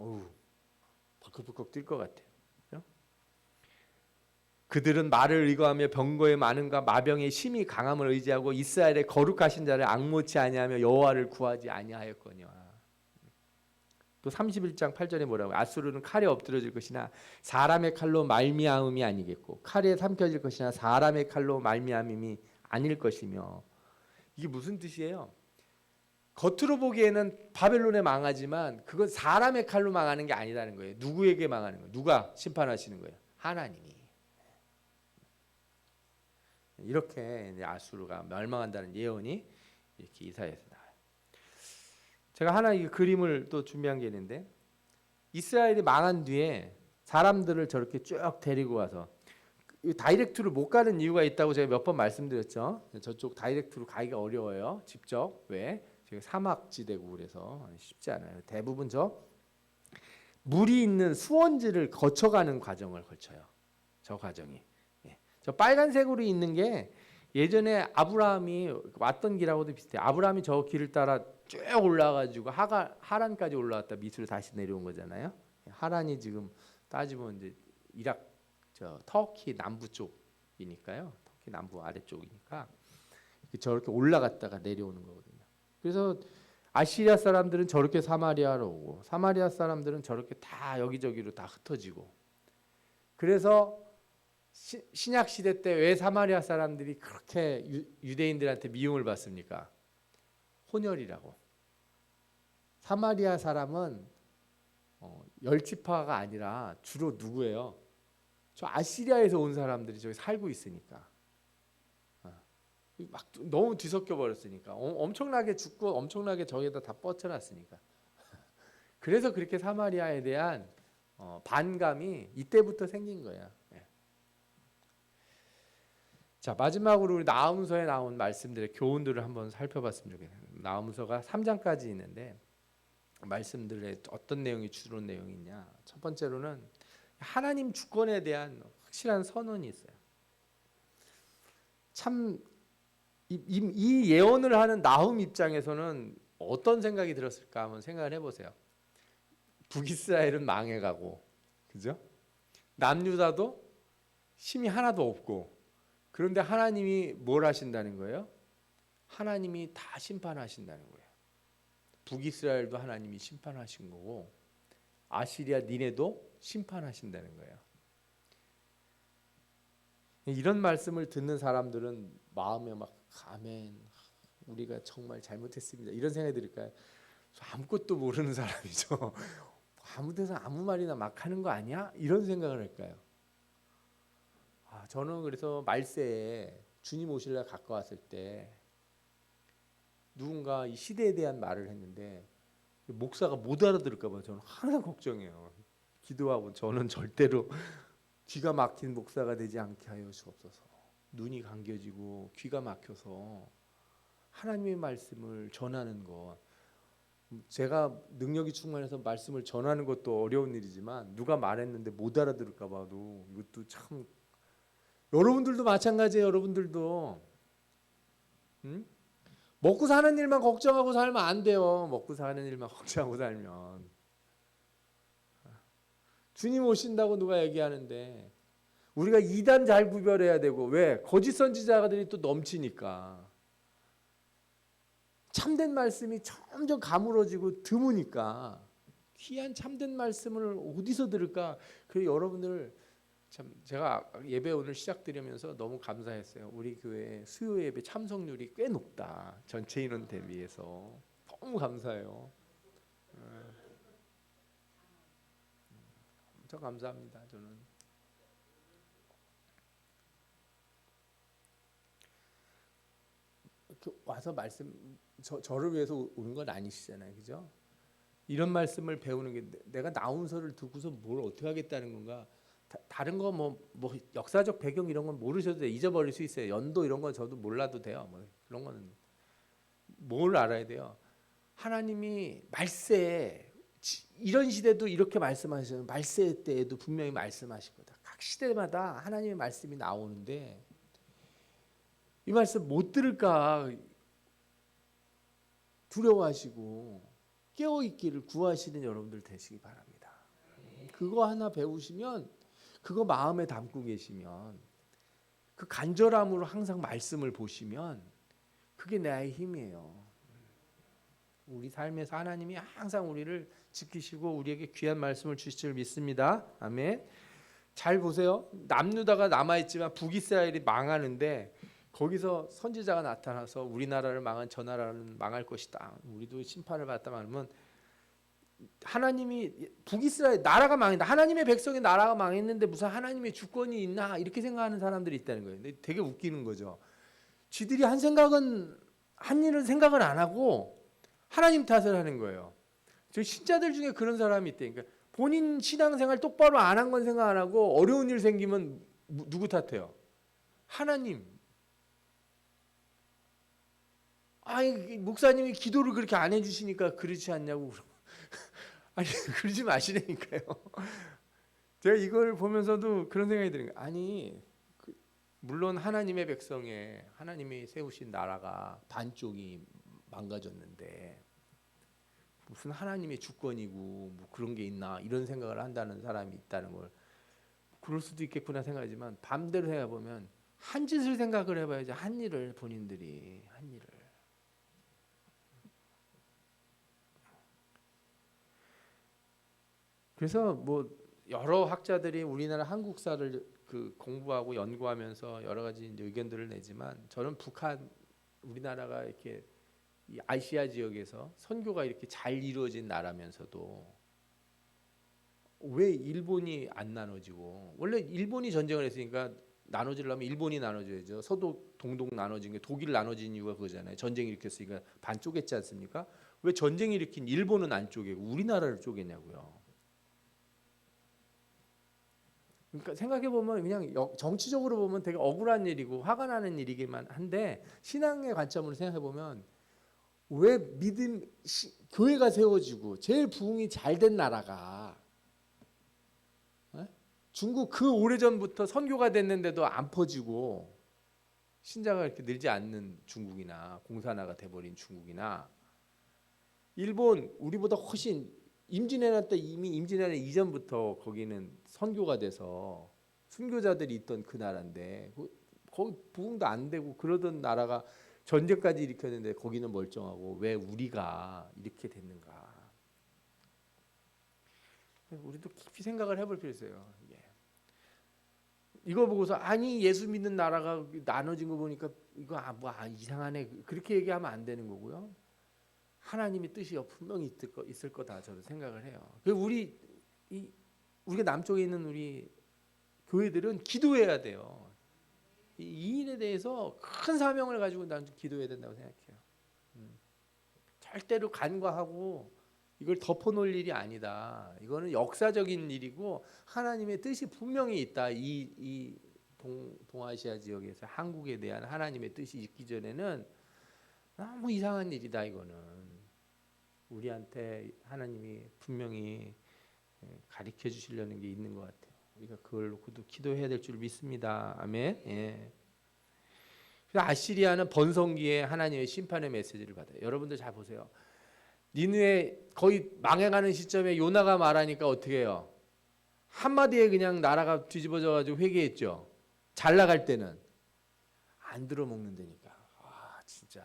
벌컥벌컥 뛸 것 같아요. 그죠? 그들은 말을 의거하며 병거의 많음과 마병의 심히 강함을 의지하고 이스라엘의 거룩하신 자를 앙모치 아니하며 여호와를 구하지 아니하였거니와. 또 31장 8절에 뭐라고? 아수르는 칼에 엎드러질 것이나 사람의 칼로 말미암음이 아니겠고 칼에 삼켜질 것이나 사람의 칼로 말미암음이 아닐 것이며. 이게 무슨 뜻이에요? 겉으로 보기에는 바벨론에 망하지만 그건 사람의 칼로 망하는 게 아니라는 거예요. 누구에게 망하는 거예요? 누가 심판하시는 거예요? 하나님이. 이렇게 아수르가 멸망한다는 예언이 이렇게 이사야에서 나와요. 제가 하나 이 그림을 또 준비한 게 있는데 이스라엘이 망한 뒤에 사람들을 저렇게 쭉 데리고 와서 다이렉트로 못 가는 이유가 있다고 제가 몇 번 말씀드렸죠. 저쪽 다이렉트로 가기가 어려워요. 직접. 왜? 저기 사막지대고 그래서 쉽지 않아요. 대부분 저 물이 있는 수원지를 거쳐가는 과정을 거쳐요. 저 과정이. 저 빨간색으로 있는 게 예전에 아브라함이 왔던 길하고도 비슷해요. 아브라함이 저 길을 따라 쭉 올라가지고 하란까지 올라왔다 밑으로 다시 내려온 거잖아요. 하란이 지금 따지면 이제 이락 터키 남부 쪽이니까요. 터키 남부 아래쪽이니까 저렇게 올라갔다가 내려오는 거거든요. 그래서 아시리아 사람들은 저렇게 사마리아로 오고 사마리아 사람들은 저렇게 다 여기저기로 다 흩어지고. 그래서 신약 시대 때 왜 사마리아 사람들이 그렇게 유대인들한테 미움을 받습니까? 혼혈이라고. 사마리아 사람은 열지파가 아니라 주로 누구예요? 저 아시리아에서 온 사람들이 저기 살고 있으니까. 막 너무 뒤섞여 버렸으니까. 엄청나게 죽고 엄청나게 저기다 다 뻗쳐놨으니까. 그래서 그렇게 사마리아에 대한 반감이 이때부터 생긴 거야. 자, 마지막으로 우리 나훔서에 나온 말씀들의 교훈들을 한번 살펴봤으면 좋겠어요. 나훔서가 3장까지 있는데 말씀들의 어떤 내용이 주로 내용이 있냐. 첫 번째로는 하나님 주권에 대한 확실한 선언이 있어요. 참 이 예언을 하는 나훔 입장에서는 어떤 생각이 들었을까 한번 생각을 해보세요. 북이스라엘은 망해가고, 그죠? 남유다도 힘이 하나도 없고, 그런데 하나님이 뭘 하신다는 거예요? 하나님이 다 심판하신다는 거예요. 북이스라엘도 하나님이 심판하신 거고 아시리아 니네도 심판하신다는 거예요. 이런 말씀을 듣는 사람들은 마음에 막 아멘, 우리가 정말 잘못했습니다 이런 생각이 들을까요? 아무것도 모르는 사람이죠. 아무 데서 아무 말이나 막 하는 거 아니야? 이런 생각을 할까요? 저는 그래서 말세에 주님 오실날 가까웠을 때 누군가 이 시대에 대한 말을 했는데 목사가 못 알아들을까 봐 저는 항상 걱정해요. 기도하고 저는 절대로 귀가 막힌 목사가 되지 않게 하여 주옵소서. 눈이 감겨지고 귀가 막혀서 하나님의 말씀을 전하는 것, 제가 능력이 충만해서 말씀을 전하는 것도 어려운 일이지만 누가 말했는데 못 알아들을까 봐도 이것도 참. 여러분들도 마찬가지예요. 여러분들도 먹고 사는 일만 걱정하고 살면 안 돼요. 먹고 사는 일만 걱정하고 살면 주님 오신다고 누가 얘기하는데 우리가 이단 잘 구별해야 되고 왜? 거짓 선지자들이 또 넘치니까 참된 말씀이 점점 가물어지고 드무니까 귀한 참된 말씀을 어디서 들을까? 그래서 여러분들 참 제가 예배 오늘 시작드리면서 너무 감사했어요. 우리 교회 수요 예배 참석률이 꽤 높다. 전체 인원 대비해서 너무 감사해요. 엄청 감사합니다. 저는 이렇게 와서 말씀 저를 위해서 오는 건 아니시잖아요, 그죠? 이런 말씀을 배우는 게 내가 나운서를 듣고서 뭘 어떻게 하겠다는 건가? 다른 거 뭐 역사적 배경 이런 건 모르셔도 돼. 잊어버릴 수 있어요. 연도 이런 건 저도 몰라도 돼요. 뭐 그런 거는 뭘 알아야 돼요. 하나님이 말세에 이런 시대도 이렇게 말씀하시는 말세 때에도 분명히 말씀하실 거다. 각 시대마다 하나님의 말씀이 나오는데 이 말씀 못 들을까 두려워하시고 깨어 있기를 구하시는 여러분들 되시기 바랍니다. 그거 하나 배우시면 그거 마음에 담고 계시면 그 간절함으로 항상 말씀을 보시면 그게 나의 힘이에요. 우리 삶에서 하나님이 항상 우리를 지키시고 우리에게 귀한 말씀을 주실 줄 믿습니다. 아멘. 잘 보세요. 남유다가 남아있지만 북이스라엘이 망하는데 거기서 선지자가 나타나서 우리나라를 망한 저 나라는 망할 것이다. 우리도 심판을 받다 말하면 하나님이 북이스라엘 나라가 망했다. 하나님의 백성의 나라가 망했는데 무슨 하나님의 주권이 있나 이렇게 생각하는 사람들이 있다는 거예요. 근데 되게 웃기는 거죠. 쥐들이 한 일을 생각을 안 하고 하나님 탓을 하는 거예요. 저 신자들 중에 그런 사람이 있다니까. 본인 신앙생활 똑바로 안 한 건 생각 안 하고 어려운 일 생기면 누구 탓해요? 하나님. 아니 목사님이 기도를 그렇게 안 해주시니까 그렇지 않냐고. 아니 그러지 마시라니까요. 제가 이걸 보면서도 그런 생각이 드는 거예요. 아니 물론 하나님의 백성에 하나님이 세우신 나라가 반쪽이 망가졌는데 무슨 하나님의 주권이고 뭐 그런 게 있나 이런 생각을 한다는 사람이 있다는 걸 그럴 수도 있겠구나 생각하지만 반대로 생각해 보면 한 짓을 생각을 해봐야지 한 일을 본인들이 한 일을 그래서 뭐 여러 학자들이 우리나라 한국사를 그 공부하고 연구하면서 여러 가지 이제 의견들을 내지만 저는 북한 우리나라가 이렇게 이 아시아 지역에서 선교가 이렇게 잘 이루어진 나라면서도 왜 일본이 안 나눠지고 원래 일본이 전쟁을 했으니까 나눠지려면 일본이 나눠줘야죠. 서독 동독 나눠진 게 독일 나눠진 이유가 그거잖아요. 전쟁 일으켰으니까 반 쪼갰지 않습니까? 왜 전쟁 일으킨 일본은 안 쪼개고 우리나라를 쪼개냐고요. 그러니까 생각해 보면 그냥 정치적으로 보면 되게 억울한 일이고 화가 나는 일이기만 한데 신앙의 관점으로 생각해 보면 왜 교회가 세워지고 제일 부흥이 잘 된 나라가 중국 그 오래전부터 선교가 됐는데도 안 퍼지고 신자가 이렇게 늘지 않는 중국이나 공산화가 돼버린 중국이나 일본 우리보다 훨씬 임진왜란 때 이미 임진왜란 이전부터 거기는 선교가 돼서 순교자들이 있던 그 나라인데 거기 부흥도 안 되고 그러던 나라가 전쟁까지 일으켰는데 거기는 멀쩡하고 왜 우리가 이렇게 됐는가? 우리도 깊이 생각을 해볼 필요 있어요. 이거 보고서 아니 예수 믿는 나라가 나눠진 거 보니까 이거 이상하네 그렇게 얘기하면 안 되는 거고요. 하나님의 뜻이 분명히 있을 거다 저는 생각을 해요. 우리가 남쪽에 있는 우리 교회들은 기도해야 돼요. 이 일에 대해서 큰 사명을 가지고 난 기도해야 된다고 생각해요. 절대로 간과하고 이걸 덮어놓을 일이 아니다. 이거는 역사적인 일이고 하나님의 뜻이 분명히 있다. 이 동아시아 지역에서 한국에 대한 하나님의 뜻이 있기 전에는 너무 이상한 일이다. 이거는 우리한테 하나님이 분명히 가르쳐 주시려는 게 있는 것 같아요. 우리가 그걸 놓고도 기도해야 될 줄 믿습니다. 아멘. 예. 그래서 아시리아는 번성기에 하나님의 심판의 메시지를 받아요. 여러분들 잘 보세요. 니느웨 거의 망해가는 시점에 요나가 말하니까 어떻게 해요? 한마디에 그냥 나라가 뒤집어져 가지고 회개했죠. 잘 나갈 때는 안 들어먹는다니까. 아 진짜.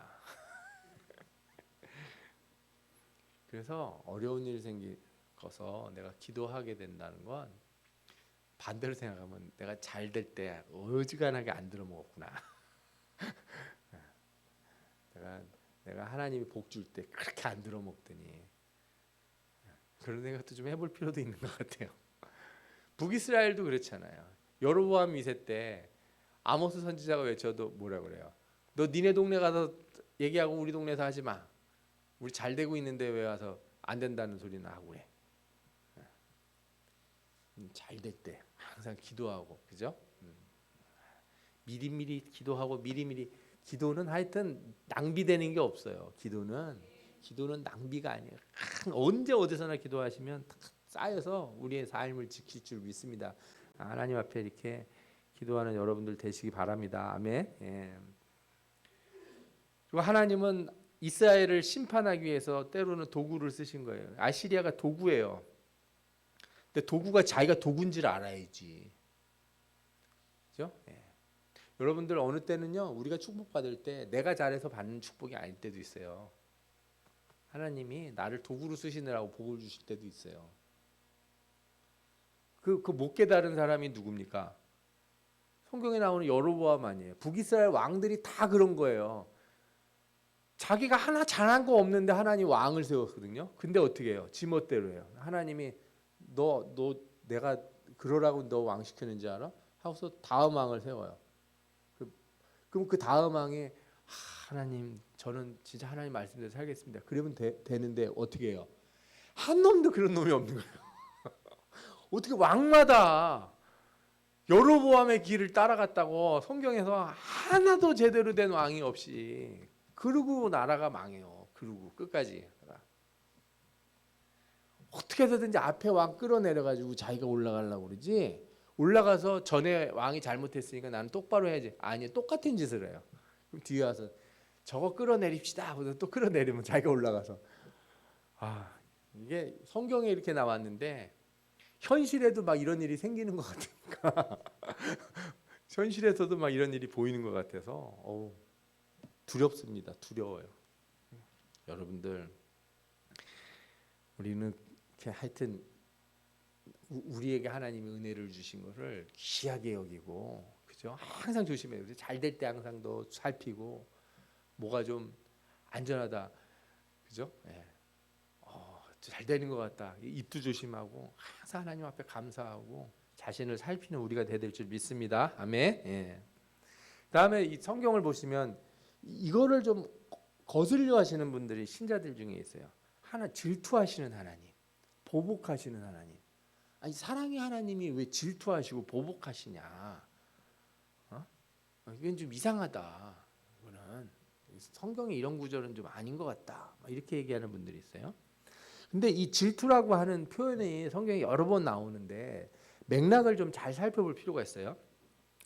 그래서 어려운 일이 생겨서 내가 기도하게 된다는 건 반대로 생각하면 내가 잘 될 때 어지간하게 안 들어먹었구나. 내가 하나님이 복 줄 때 그렇게 안 들어먹더니 그런 생각도 좀 해볼 필요도 있는 것 같아요. 북이스라엘도 그렇잖아요. 여로보암 2세 때 아모스 선지자가 외쳐도 뭐라 그래요? 너 니네 동네 가서 얘기하고 우리 동네에서 하지 마. 우리 잘 되고 있는데 왜 와서 안 된다는 소리나 하고 그래. 잘 될 때 항상 기도하고 그죠? 미리미리 기도하고 미리미리 기도는 하여튼 낭비되는 게 없어요. 기도는 낭비가 아니에요. 언제 어디서나 기도하시면 쌓여서 우리의 삶을 지킬 줄 믿습니다. 하나님 앞에 이렇게 기도하는 여러분들 되시기 바랍니다. 아멘. 예. 그리고 하나님은 이스라엘을 심판하기 위해서 때로는 도구를 쓰신 거예요. 아시리아가 도구예요. 근데 도구가 자기가 도구인지를 알아야지. 그죠? 예. 여러분들 어느 때는요 우리가 축복받을 때 내가 잘해서 받는 축복이 아닐 때도 있어요. 하나님이 나를 도구로 쓰시느라고 복을 주실 때도 있어요. 그 못 깨달은 사람이 누굽니까? 성경에 나오는 여로보암 아니에요. 북이스라엘 왕들이 다 그런 거예요. 자기가 하나 잘한 거 없는데 하나님 왕을 세웠거든요. 근데 어떻게 해요? 지멋대로 해요. 하나님이 너 내가 그러라고 너 왕 시켰는지 알아? 하고서 다음 왕을 세워요. 그럼 그 다음 왕에 하나님 저는 진짜 하나님 말씀대로 살겠습니다. 그러면 되는데 어떻게 해요? 한 놈도 그런 놈이 없는 거예요. 어떻게 왕마다 여로보암의 길을 따라갔다고 성경에서 하나도 제대로 된 왕이 없이 그러고 나라가 망해요. 그러고 끝까지 어떻게 해서든지 앞에 왕 끌어내려가지고 자기가 올라가려고 그러지. 올라가서 전에 왕이 잘못했으니까 나는 똑바로 해야지. 아니 똑같은 짓을 해요. 그럼 뒤에 와서 저거 끌어내립시다 하고서 또 끌어내리면 자기가 올라가서 이게 성경에 이렇게 나왔는데 현실에도 막 이런 일이 생기는 것 같으니까 현실에서도 막 이런 일이 보이는 것 같아서 두렵습니다. 두려워요. 여러분들 우리는 이렇게 하여튼 우리에게 하나님이 은혜를 주신 것을 귀하게 여기고 그죠? 항상 조심해요. 잘 될 때 항상 더 살피고 뭐가 좀 안전하다 그죠? 예. 잘 되는 것 같다. 입도 조심하고 항상 하나님 앞에 감사하고 자신을 살피는 우리가 될 줄 믿습니다. 아멘. 예. 다음에 이 성경을 보시면 이거를 좀 거슬려 하시는 분들이 신자들 중에 있어요. 하나 질투하시는 하나님, 보복하시는 하나님. 아니 사랑의 하나님이 왜 질투하시고 보복하시냐? 이건 좀 이상하다. 이거는 성경에 이런 구절은 좀 아닌 것 같다. 이렇게 얘기하는 분들이 있어요. 근데 이 질투라고 하는 표현이 성경에 여러 번 나오는데 맥락을 좀 잘 살펴볼 필요가 있어요.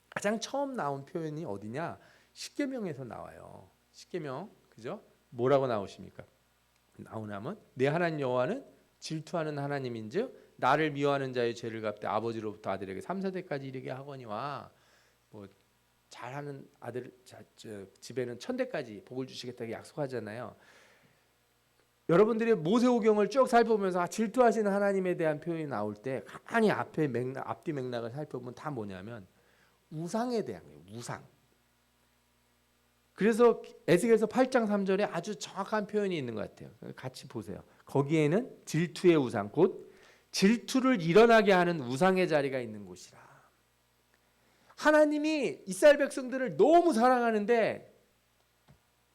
가장 처음 나온 표현이 어디냐? 십계명에서 나와요. 십계명, 그죠? 뭐라고 나오십니까? 나오냐면 내 하나님 여호와는 질투하는 하나님인즉 나를 미워하는 자의 죄를 갚되 아버지로부터 아들에게 3, 4대까지 이르게 하거니와 뭐 잘하는 아들 집에는 1000대까지 복을 주시겠다고 약속하잖아요. 여러분들이 모세오경을 쭉 살펴보면서 질투하시는 하나님에 대한 표현이 나올 때 가만히 앞뒤 맥락을 살펴보면 다 뭐냐면 우상에 대한 거예요. 우상. 그래서 에스겔서 8장 3절에 아주 정확한 표현이 있는 것 같아요. 같이 보세요. 거기에는 질투의 우상, 곧 질투를 일어나게 하는 우상의 자리가 있는 곳이라. 하나님이 이스라엘 백성들을 너무 사랑하는데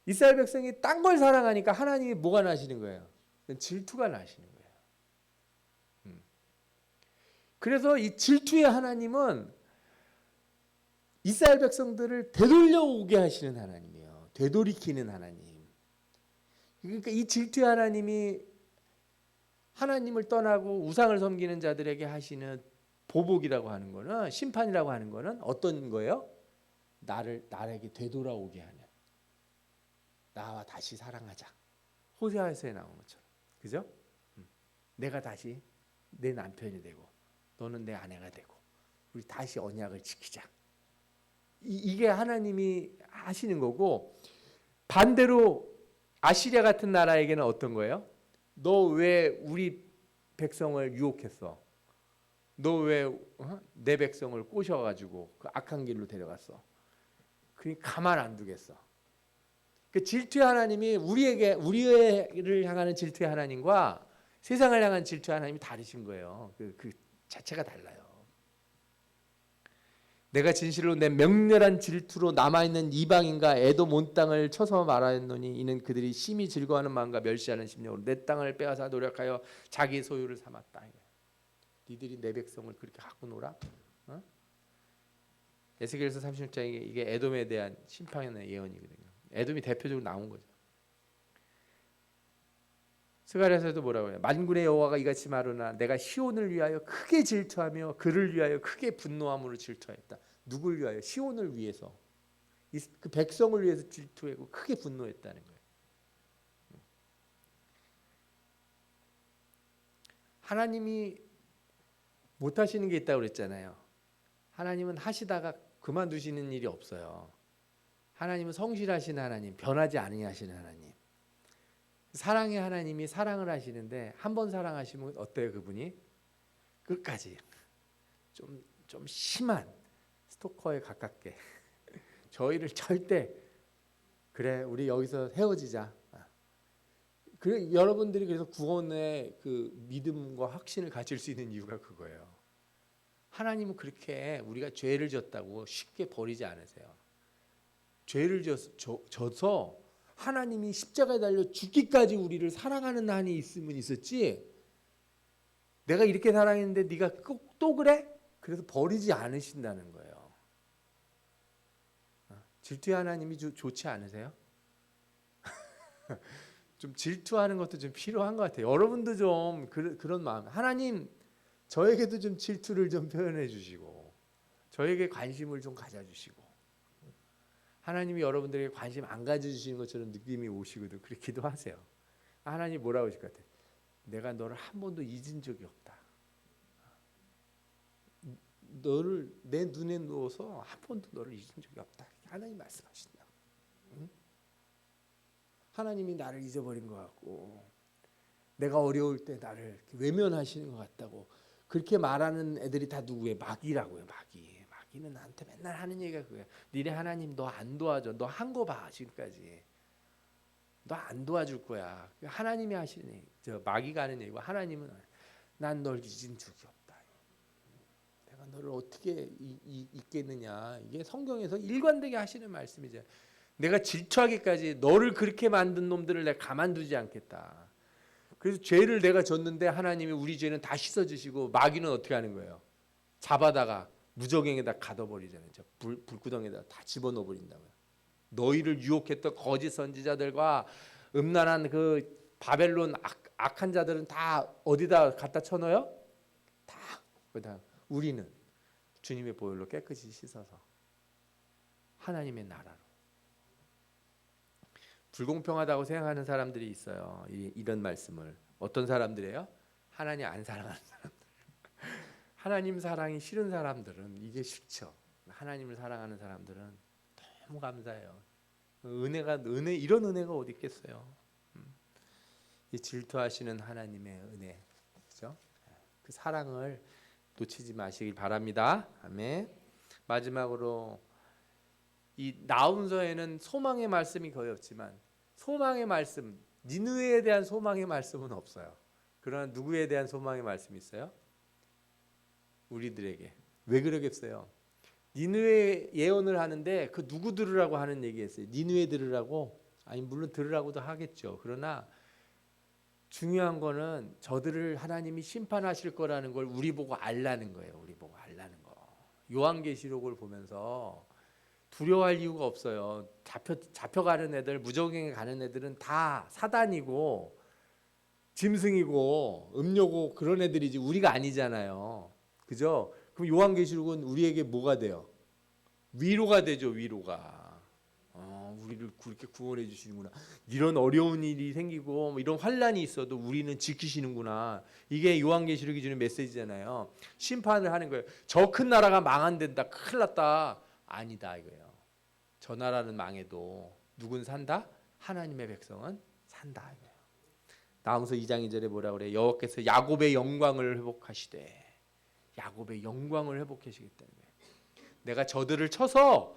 이스라엘 백성이 딴 걸 사랑하니까 하나님이 뭐가 나시는 거예요? 질투가 나시는 거예요. 그래서 이 질투의 하나님은 이스라엘 백성들을 되돌려오게 하시는 하나님이에요. 되돌이키는 하나님. 그러니까 이 질투의 하나님이 하나님을 떠나고 우상을 섬기는 자들에게 하시는 보복이라고 하는 거는 심판이라고 하는 거는 어떤 거예요? 나에게 되돌아오게 하는, 나와 다시 사랑하자. 호세아서에 나온 것처럼, 그죠? 내가 다시 내 남편이 되고 너는 내 아내가 되고 우리 다시 언약을 지키자. 이게 하나님이 하시는 거고, 반대로 아시리아 같은 나라에게는 어떤 거예요? 너 왜 우리 백성을 유혹했어? 너 왜 내 백성을 꼬셔가지고 그 악한 길로 데려갔어? 그러니 가만 안 두겠어. 그 질투의 하나님이 우리를 향하는 질투의 하나님과 세상을 향한 질투의 하나님이 다르신 거예요. 그 자체가 달라요. 내가 진실로 내 맹렬한 질투로 남아있는 이방인과 에돔 온 땅을 쳐서 말하였노니 이는 그들이 심히 즐거워하는 마음과 멸시하는 심령으로 내 땅을 빼앗아 노력하여 자기 소유를 삼았다. 니들이 내 백성을 그렇게 갖고 놀아? 어? 에스겔서 36장에 이게 에돔에 대한 심판의 예언이거든요. 에돔이 대표적으로 나온 거죠. 스가랴서에도 뭐라고 해요? 만군의 여호와가 이같이 말하나 내가 시온을 위하여 크게 질투하며 그를 위하여 크게 분노함으로 질투하였다. 누굴 위하여? 시온을 위해서. 그 백성을 위해서 질투하고 크게 분노했다는 거예요. 하나님이 못하시는 게 있다고 그랬잖아요. 하나님은 하시다가 그만두시는 일이 없어요. 하나님은 성실하신 하나님, 변하지 아니하시는 하나님. 사랑의 하나님이 사랑을 하시는데 한 번 사랑하시면 어때요? 그분이 끝까지 좀 심한 스토커에 가깝게 저희를 절대 그래 우리 여기서 헤어지자. 그래 여러분들이 그래서 구원의 그 믿음과 확신을 가질 수 있는 이유가 그거예요. 하나님은 그렇게 우리가 죄를 졌다고 쉽게 버리지 않으세요. 죄를 져서 하나님이 십자가에 달려 죽기까지 우리를 사랑하는 한이 있으면 있었지, 내가 이렇게 사랑했는데 네가 꼭 또 그래? 그래서 버리지 않으신다는 거예요. 질투의 하나님이 좋지 않으세요? 좀 질투하는 것도 좀 필요한 것 같아요. 여러분도 좀 그런 마음, 하나님 저에게도 좀 질투를 좀 표현해 주시고 저에게 관심을 좀 가져주시고, 하나님이 여러분들에게 관심 안 가져주시는 것처럼 느낌이 오시거든. 그렇게 기도하세요. 하나님 뭐라고 하실 것 같아요? 내가 너를 한 번도 잊은 적이 없다. 너를 내 눈에 누워서 한 번도 너를 잊은 적이 없다. 하나님 말씀하신다. 응? 하나님이 나를 잊어버린 것 같고 내가 어려울 때 나를 외면하시는 것 같다고 그렇게 말하는 애들이 다 누구예요? 마귀라고요. 마귀는 나한테 맨날 하는 얘기가 그거야. 니네 하나님 너 안 도와줘. 너 한 거 봐 지금까지. 너 안 도와줄 거야. 하나님이 하시는 얘기, 마귀가 하는 얘기고, 하나님은 난 널 잊은 적이 없다. 내가 너를 어떻게 잊겠느냐. 이게 성경에서 일관되게 하시는 말씀이죠. 내가 질투하기까지 너를 그렇게 만든 놈들을 내가 가만두지 않겠다. 그래서 죄를 내가 졌는데 하나님이 우리 죄는 다 씻어주시고, 마귀는 어떻게 하는 거예요? 잡아다가 무저갱에다 가둬버리잖아요. 불구덩이에다 다 집어넣어버린다고요. 너희를 유혹했던 거짓 선지자들과 음란한 그 바벨론 악한 자들은 다 어디다 갖다 쳐넣어요? 다 거기다. 우리는 주님의 보혈로 깨끗이 씻어서 하나님의 나라로. 불공평하다고 생각하는 사람들이 있어요. 이런 말씀을. 어떤 사람들이에요? 하나님 안 사랑하는 사람들. 하나님 사랑이 싫은 사람들은 이게 싫죠. 하나님을 사랑하는 사람들은 너무 감사해요. 은혜, 이런 은혜가 어디 있겠어요? 이 질투하시는 하나님의 은혜, 그죠? 그 사랑을 놓치지 마시길 바랍니다. 아멘. 마지막으로 이 나훔서에는 소망의 말씀이 거의 없지만, 소망의 말씀, 니느웨에 대한 소망의 말씀은 없어요. 그러나 누구에 대한 소망의 말씀이 있어요? 우리들에게. 왜 그러겠어요? 니느웨 예언을 하는데 그 누구 들으라고 하는 얘기였어요. 니느웨 들으라고? 아니 물론 들으라고도 하겠죠. 그러나 중요한 거는 저들을 하나님이 심판하실 거라는 걸 우리 보고 알라는 거예요. 우리 보고 알라는 거. 요한계시록을 보면서 두려워할 이유가 없어요. 잡혀가는 애들, 무저갱에 가는 애들은 다 사단이고 짐승이고 음료고 그런 애들이지 우리가 아니잖아요. 그죠? 그럼 요한계시록은 우리에게 뭐가 돼요? 위로가 되죠. 위로가. 우리를 그렇게 구원해 주시는구나. 이런 어려운 일이 생기고 뭐 이런 환란이 있어도 우리는 지키시는구나. 이게 요한계시록이 주는 메시지잖아요. 심판을 하는 거예요. 저 큰 나라가 망한댄다. 큰일 났다. 아니다 이거예요. 저 나라는 망해도 누군 산다? 하나님의 백성은 산다 이거예요. 나홈서 2장 2절에 뭐라 그래? 여호와께서 야곱의 영광을 회복하시되, 야곱의 영광을 회복하시겠다는 거예요. 내가 저들을 쳐서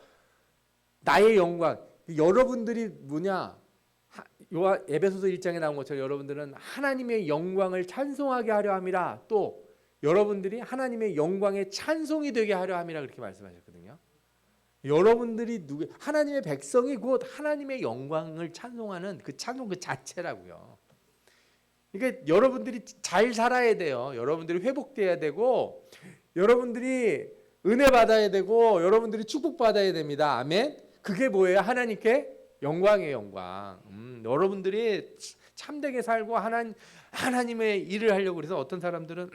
나의 영광. 여러분들이 뭐냐? 에베소서 1장에 나온 것처럼 여러분들은 하나님의 영광을 찬송하게 하려 함이라. 또 여러분들이 하나님의 영광의 찬송이 되게 하려 함이라 그렇게 말씀하셨거든요. 여러분들이 하나님의 백성이 곧 하나님의 영광을 찬송하는 그 찬송 그 자체라고요. 그러니까 여러분들이 잘 살아야 돼요. 여러분들이 회복돼야 되고, 여러분들이 은혜 받아야 되고, 여러분들이 축복 받아야 됩니다. 아멘. 그게 뭐예요? 하나님께 영광이에요. 영광. 여러분들이 참되게 살고 하나님의 일을 하려고 그래서 어떤 사람들은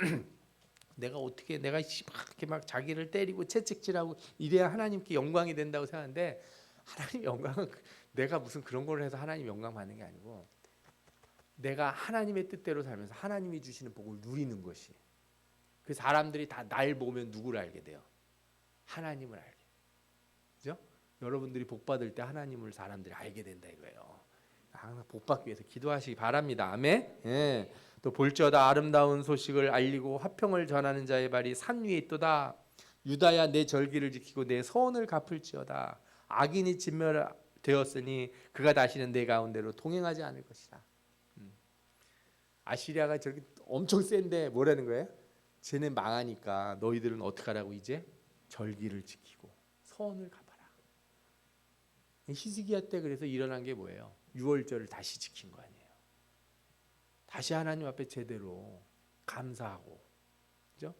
내가 어떻게 내가 이렇게 막 자기를 때리고 채찍질하고 이래야 하나님께 영광이 된다고 생각하는데, 하나님 영광은 내가 무슨 그런 걸 해서 하나님 영광 받는 게 아니고, 내가 하나님의 뜻대로 살면서 하나님이 주시는 복을 누리는 것이. 그 사람들이 다 날 보면 누구를 알게 돼요? 하나님을 알게. 그죠? 여러분들이 복 받을 때 하나님을 사람들이 알게 된다 이거예요. 항상 복 받기 위해서 기도하시기 바랍니다. 아멘. 예. 또 볼지어다 아름다운 소식을 알리고 화평을 전하는 자의 발이 산 위에 있도다. 유다야 내 절기를 지키고 내 서원을 갚을지어다. 악인이 진멸되었으니 그가 다시는 내 가운데로 동행하지 않을 것이라. 아시리아가 저렇게 엄청 센데 뭐라는 거예요? 쟤네 망하니까 너희들은 어떻게 하라고? 이제 절기를 지키고 서원을 갚아라. 히스기야 때 그래서 일어난 게 뭐예요? 유월절을 다시 지킨 거 아니에요. 다시 하나님 앞에 제대로 감사하고, 그죠?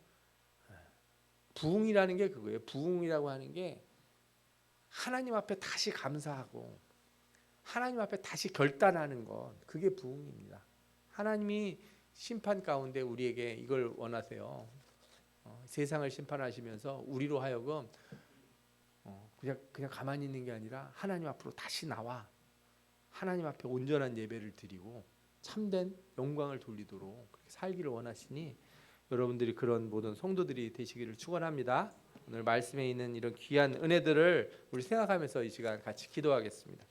부흥이라는 게 그거예요. 부흥이라고 하는 게 하나님 앞에 다시 감사하고 하나님 앞에 다시 결단하는 것, 그게 부흥입니다. 하나님이 심판 가운데 우리에게 이걸 원하세요. 세상을 심판하시면서 우리로 하여금 그냥 가만히 있는 게 아니라 하나님 앞으로 다시 나와 하나님 앞에 온전한 예배를 드리고 참된 영광을 돌리도록 그렇게 살기를 원하시니, 여러분들이 그런 모든 성도들이 되시기를 축원합니다. 오늘 말씀에 있는 이런 귀한 은혜들을 우리 생각하면서 이 시간 같이 기도하겠습니다.